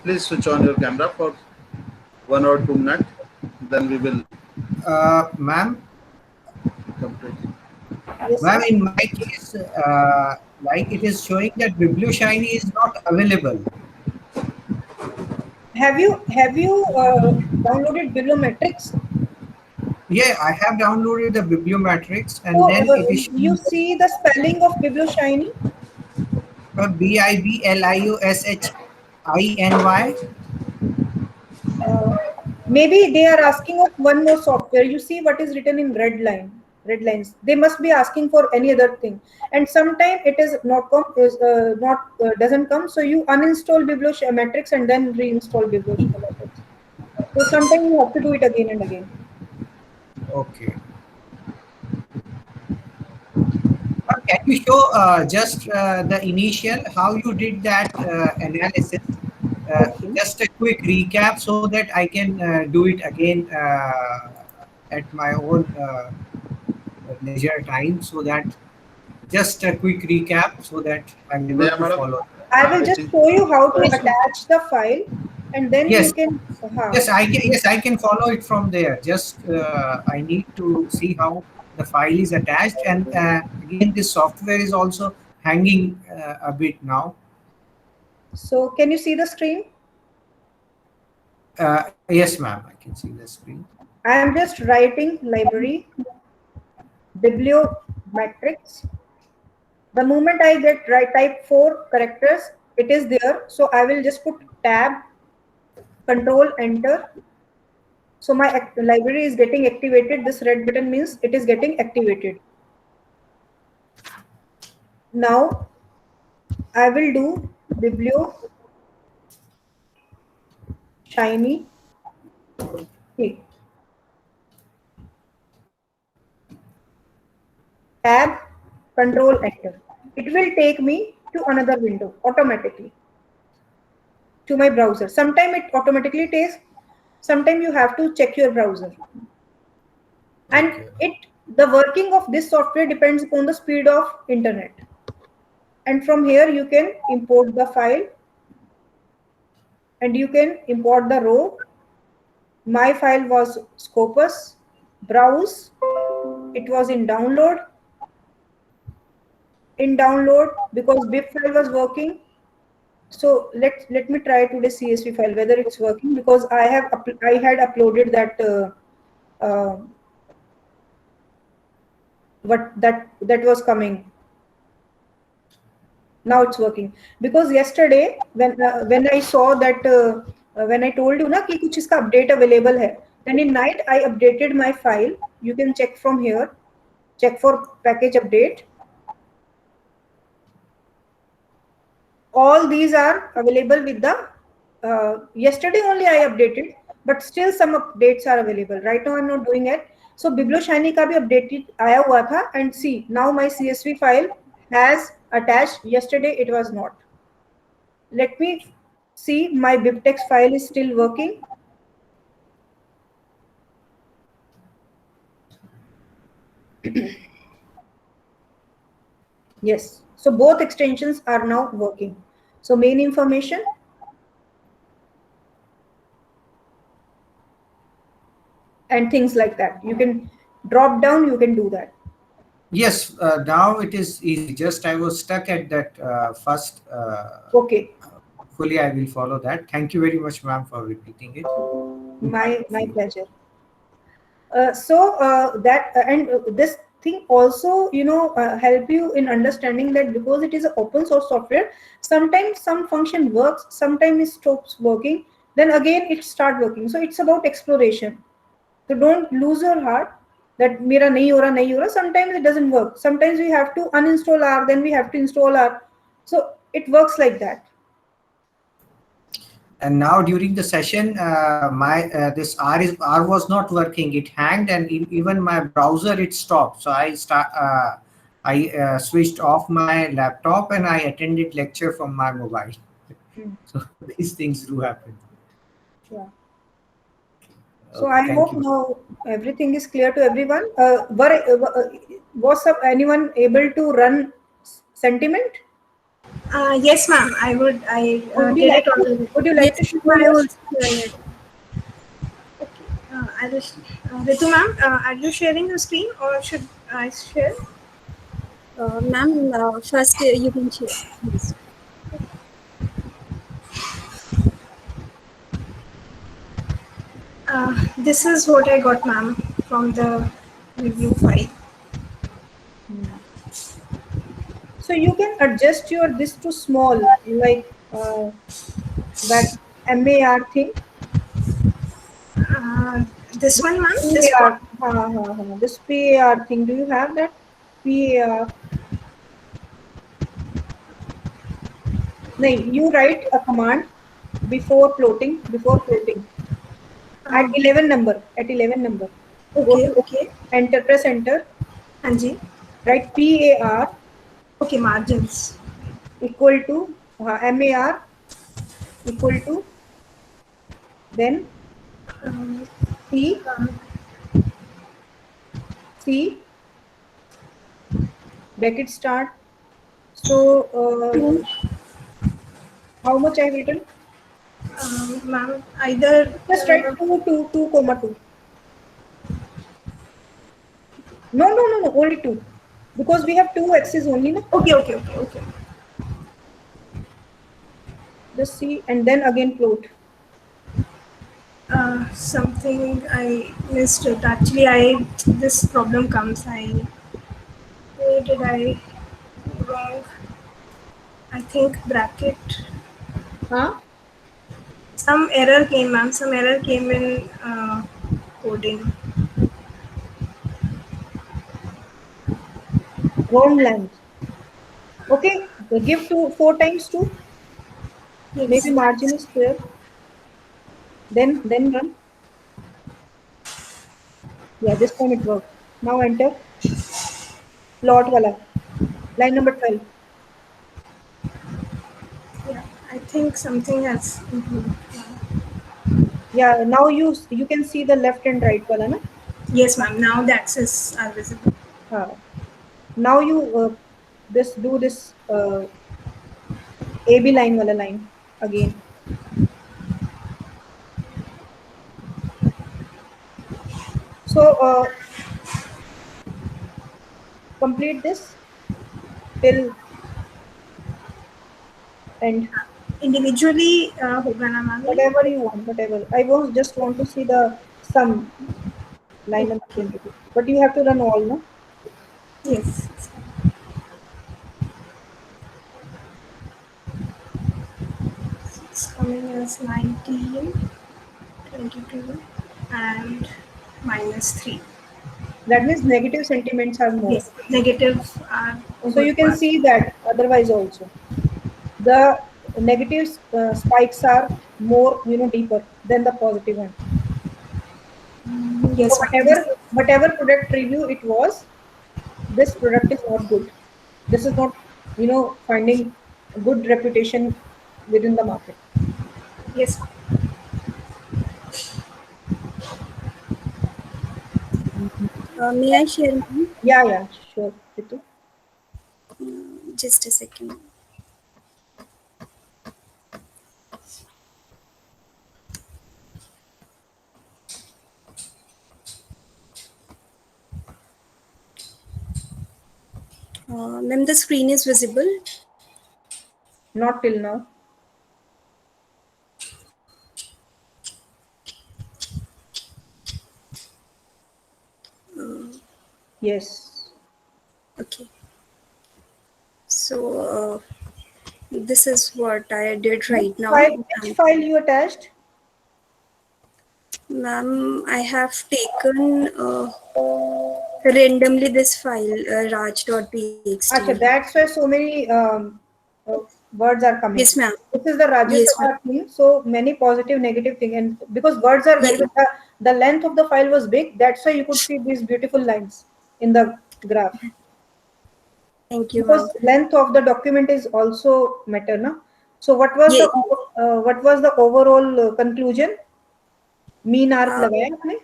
Speaker 2: Please switch on your camera for 1 or 2 minutes. Then we will
Speaker 8: Ma'am,
Speaker 2: complete.
Speaker 1: Yes,
Speaker 8: ma'am, in my case, like it is showing that BiblioShiny is not available.
Speaker 1: Have you downloaded Bibliometrics?
Speaker 8: Yeah, I have downloaded the Bibliometrics, and
Speaker 1: So
Speaker 8: then it is
Speaker 1: you see the spelling of BiblioShiny?
Speaker 8: BiblioShiny.
Speaker 1: Maybe they are asking of one more software. You see what is written in red lines. They must be asking for any other thing, and sometimes it is not doesn't come. So you uninstall Bibliometrics and then reinstall Bibliometrics. So sometimes you have to do it again and again.
Speaker 8: Okay. Can you show just the initial how you did that analysis?
Speaker 1: Okay.
Speaker 8: Just a quick recap so that I can do it again at my own leisure time. So that just a quick recap so that I'm able
Speaker 2: Yeah,
Speaker 8: to
Speaker 2: madam.
Speaker 8: follow.
Speaker 1: I will just show you how to attach the file, and then
Speaker 8: Yes.
Speaker 1: you can.
Speaker 8: Yes, I can follow it from there. Just I need to see how the file is attached, and again, this software is also hanging a bit now.
Speaker 1: So can you see the screen?
Speaker 8: Yes, ma'am, I can see the screen.
Speaker 1: I am just writing library Bibliometrics. The moment I get type 4 characters, it is there. So I will just put tab, control, enter. So my library is getting activated. This red button means it is getting activated. Now I will do BiblioShiny. Okay. Tab, control, enter. It will take me to another window automatically to my browser. Sometimes it automatically takes, sometimes you have to check your browser. And the working of this software depends upon the speed of internet. And from here you can import the file and you can import the row. My file was Scopus, browse, it was in download. In download, because bib file was working. So let me try today CSV file whether it's working, because I had uploaded that that was coming. Now it's working, because yesterday when I saw that when I told you na ki kuch iska update available hai, then in night I updated my file. You can check from here, check for package update. All these are available with the yesterday only I updated, but still some updates are available. Right now I'm not doing it. So Biblioshiny का भी updated आया हुआ था, and see now my CSV file has attached. Yesterday it was not. Let me see, my BibTeX file is still working. Yes, so both extensions are now working. So main information, and things like that. You can drop down, you can do that.
Speaker 8: Yes, now it is easy. Just I was stuck at that first.
Speaker 1: Okay.
Speaker 8: Hopefully, I will follow that. Thank you very much, ma'am, for repeating it.
Speaker 1: My pleasure. This thing also, help you in understanding that because it is an open source software, sometimes some function works, sometimes it stops working, then again it start working. So it's about exploration. So don't lose your heart that mera nahi ho raha. Sometimes it doesn't work. Sometimes we have to uninstall R, then we have to install R. So it works like that.
Speaker 8: And now during the session, this R was not working. It hanged, and even my browser it stopped. So I switched off my laptop and I attended lecture from my mobile. So these things do happen.
Speaker 1: Yeah. So I hope now everything is clear to everyone. Was anyone able to run Sentiment?
Speaker 5: Yes, ma'am. I would.
Speaker 1: Would you
Speaker 5: did
Speaker 1: like
Speaker 5: it
Speaker 1: to,
Speaker 5: already.
Speaker 1: would you like to show
Speaker 4: I
Speaker 1: your
Speaker 4: also tried.
Speaker 5: I just, Ritu ma'am, are you sharing the screen or should I share?
Speaker 4: Ma'am, first you can share. Yes.
Speaker 5: This is what I got, ma'am, from the review file.
Speaker 1: So you can adjust your this to small, like that MAR thing.
Speaker 5: This one, ma'am.
Speaker 1: PAR, this PAR thing. Do you have that PAR? No, you write a command before floating. At 11 number.
Speaker 5: Okay.
Speaker 1: Enter, press enter.
Speaker 5: Anji.
Speaker 1: Write PAR.
Speaker 5: Okay, margins.
Speaker 1: Equal to MAR equal to, then C bracket start. So how much I have written?
Speaker 5: Ma'am, either
Speaker 1: Just write 2, 2. No, only 2. Because we have 2 x's only, no?
Speaker 5: Okay.
Speaker 1: Just see, and then again float.
Speaker 5: Something I missed it. Actually, this problem comes. Where did I wrong? I think bracket.
Speaker 1: Huh?
Speaker 5: Some error came, ma'am. Some error came in coding.
Speaker 1: Wrong length. Okay, give 4 times 2.
Speaker 5: Yes.
Speaker 1: Maybe margin is clear. Then run. Yeah, this time it worked. Now enter. Plot wala. Line number 12.
Speaker 5: Yeah, I think something has improved.
Speaker 1: Yeah, now you can see the left and right wala, na?
Speaker 5: Yes, ma'am. Now the axes are visible.
Speaker 1: Now you do this AB line wala line again. So complete this till end.
Speaker 5: Individually, hoga na, ma'am.
Speaker 1: Whatever you want, whatever. I just want to see the sum line number 22. But you have to run all, no?
Speaker 5: Yes. It's coming as 19, 22, and -3.
Speaker 1: That means negative sentiments are more.
Speaker 5: Yes, negative are.
Speaker 1: So you can see that otherwise also. The negative spikes are more, deeper than the positive one.
Speaker 5: Yes,
Speaker 1: So
Speaker 5: ma'am.
Speaker 1: whatever product review it was, this product is not good. This is not, finding a good reputation within the market.
Speaker 5: Yes, ma'am.
Speaker 4: May I share, ma'am?
Speaker 1: Yeah, sure. Ritu.
Speaker 4: Just a second. Ma'am, the screen is visible.
Speaker 1: Not till now. Yes.
Speaker 4: Okay. So this is what I did right now.
Speaker 1: Which file you attached?
Speaker 4: Ma'am, I have taken randomly this file, raj.txt.
Speaker 1: Achha, that's why so many words are coming.
Speaker 4: Yes, ma'am.
Speaker 1: This is the Rajya
Speaker 4: Yes,
Speaker 1: Sabha thing. So many positive, negative thing, and because words are very
Speaker 4: Yeah.
Speaker 1: good, the length of the file was big. That's why you could see these beautiful lines in the graph.
Speaker 4: Thank you,
Speaker 1: Because
Speaker 4: ma'am.
Speaker 1: length of the document is also matter, na? So what was
Speaker 4: Yes.
Speaker 1: the overall conclusion? Mean arc लगाया आपने?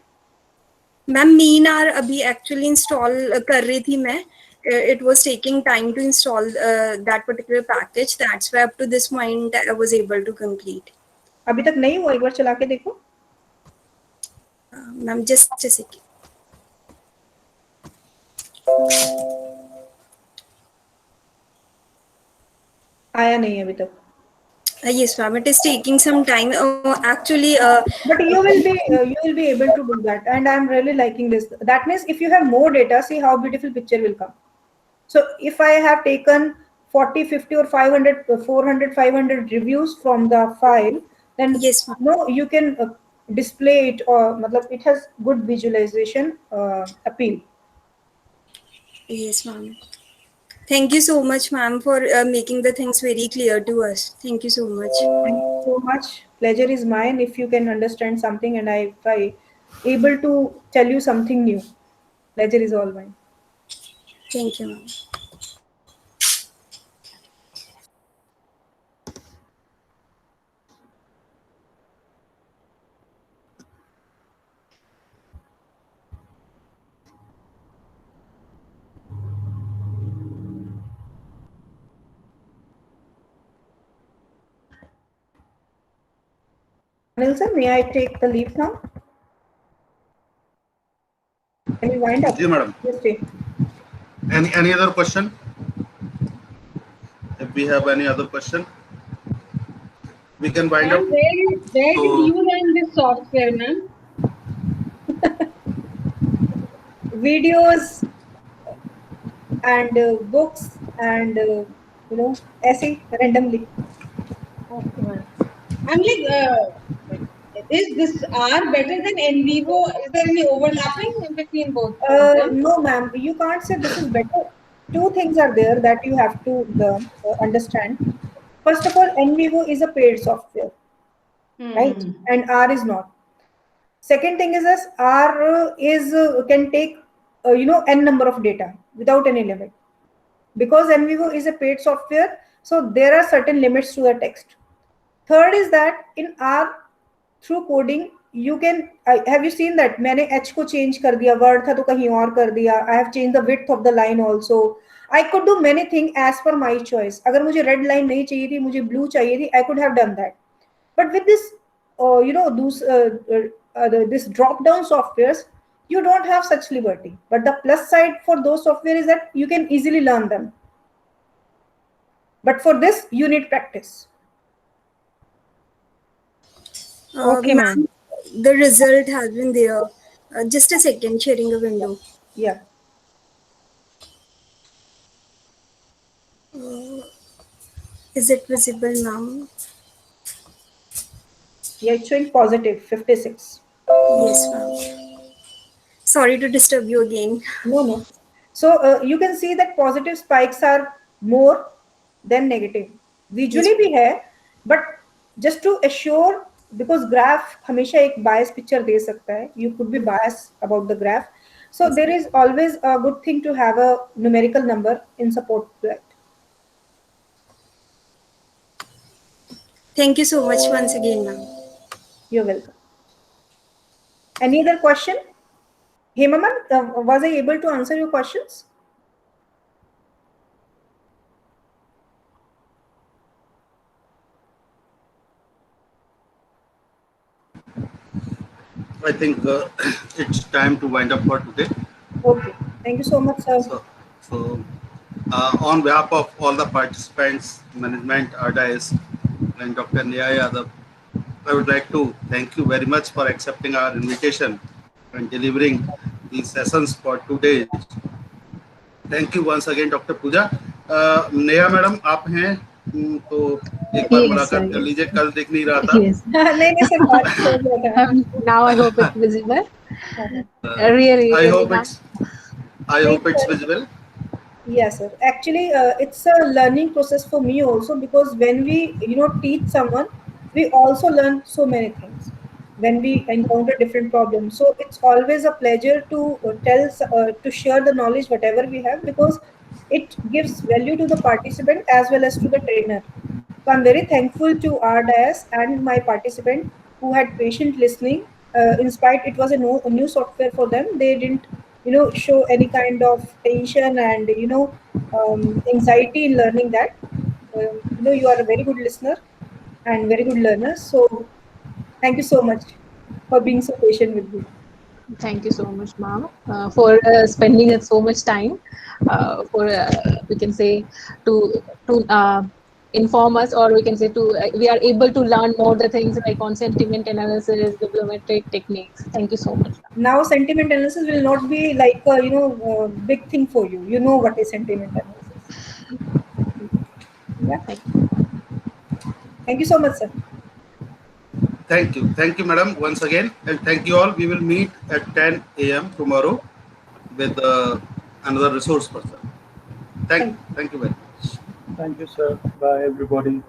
Speaker 4: Ma'am mean are अभी actually install कर रही थी मैं. It was taking time to install that particular package. That's why up to this point I was able to complete.
Speaker 1: अभी तक नहीं हुआ, एक बार चला के देखो.
Speaker 4: Ma'am, just a second.
Speaker 1: आया नहीं अभी तक.
Speaker 4: Yes, ma'am. It is taking some time. Actually,
Speaker 1: but you will be able to do that, and I'm really liking this. That means if you have more data, see how beautiful picture will come. So if I have taken 40, 50 or 500, 400, 500 reviews from the file, then
Speaker 4: yes, ma'am.
Speaker 1: no, you can display it, or matlab, it has good visualization appeal.
Speaker 4: Yes, ma'am. Thank you so much, ma'am, for making the things very clear to us. Thank you so much.
Speaker 1: Thank you so much. Pleasure is mine if you can understand something, and if I able to tell you something new. Pleasure is all mine.
Speaker 4: Thank you, ma'am.
Speaker 1: Anil sir, may I take the leave now? Can we wind up?
Speaker 2: Ji, madam.
Speaker 1: Yes, stay.
Speaker 2: Any other question? If we have any other question, we can wind up.
Speaker 7: Where did you learn this software, ma'am?
Speaker 1: Videos and books and essay randomly.
Speaker 7: Okay, ma'am. I'm like, is this R better than NVivo? Is there any overlapping in between both?
Speaker 1: No, ma'am, you can't say this is better. Two things are there that you have to understand. First of all, NVivo is a paid software, right? And R is not. Second thing is this, R is can take n number of data without any limit. Because NVivo is a paid software, so there are certain limits to the text. Third is that in R, through coding, you can have you seen that मैंने h को change कर दिया, word था तो कहीं और कर दिया. I have changed the width of the line also. I could do many things as per my choice. अगर मुझे red line नहीं चाहिए थी, मुझे blue चाहिए थी, I could have done that. But with this this drop down softwares, you don't have such liberty. But the plus side for those software is that you can easily learn them. But for this, you need practice.
Speaker 6: Okay, ma'am.
Speaker 4: The result has been there. Just a second, sharing a window.
Speaker 1: Yeah.
Speaker 4: Is it visible now?
Speaker 1: Yeah, it's showing positive 56.
Speaker 4: Yes, ma'am. Sorry to disturb you again.
Speaker 1: No. So you can see that positive spikes are more than negative. Visually bhi hai, but just to assure because graph हमेशा एक bias picture दे सकता है. You could be biased about the graph. So there is always a good thing to have a numerical number in support to that.
Speaker 4: Thank you so much once again, ma'am.
Speaker 1: You're welcome. Any other question? Hema ma'am, was I able to answer your questions?
Speaker 2: I think it's time to wind up for today.
Speaker 1: Okay. Thank you so much, sir.
Speaker 2: So on behalf of all the participants, management, RDIS, and Dr. Neha Yadav, I would like to thank you very much for accepting our invitation and delivering these sessions for 2 days. Thank you once again, Dr. Pooja. Neha madam आप हैं तो एक बार मुलाकात कर लीजिए, कल दिख नहीं रहा था.
Speaker 9: Yes.
Speaker 1: नहीं सर बात हो गया था.
Speaker 9: Now I hope it's visible. Really.
Speaker 2: I hope it's visible.
Speaker 1: Yes, sir. Actually, it's a learning process for me also, because when we teach someone, we also learn so many things when we encounter different problems. So it's always a pleasure to to share the knowledge whatever we have, because it gives value to the participant as well as to the trainer. So I'm very thankful to RDIS and my participant who had patient listening. In spite it was a new software for them, they didn't show any kind of tension and anxiety in learning that. You are a very good listener and very good learner. So thank you so much for being so patient with me.
Speaker 9: Thank you so much, ma'am, for spending so much time for we can say to inform us, or we can say we are able to learn more the things like on sentiment analysis, bibliometric techniques. Thank you so much.
Speaker 1: Now sentiment analysis will not be like a big thing for you. You know what is sentiment analysis. Yeah. Thank you so much, sir.
Speaker 2: Thank you, madam, once again, and thank you all. We will meet at 10 a.m. tomorrow with another resource person. Thank you very much.
Speaker 3: Thank you, sir. Bye, everybody.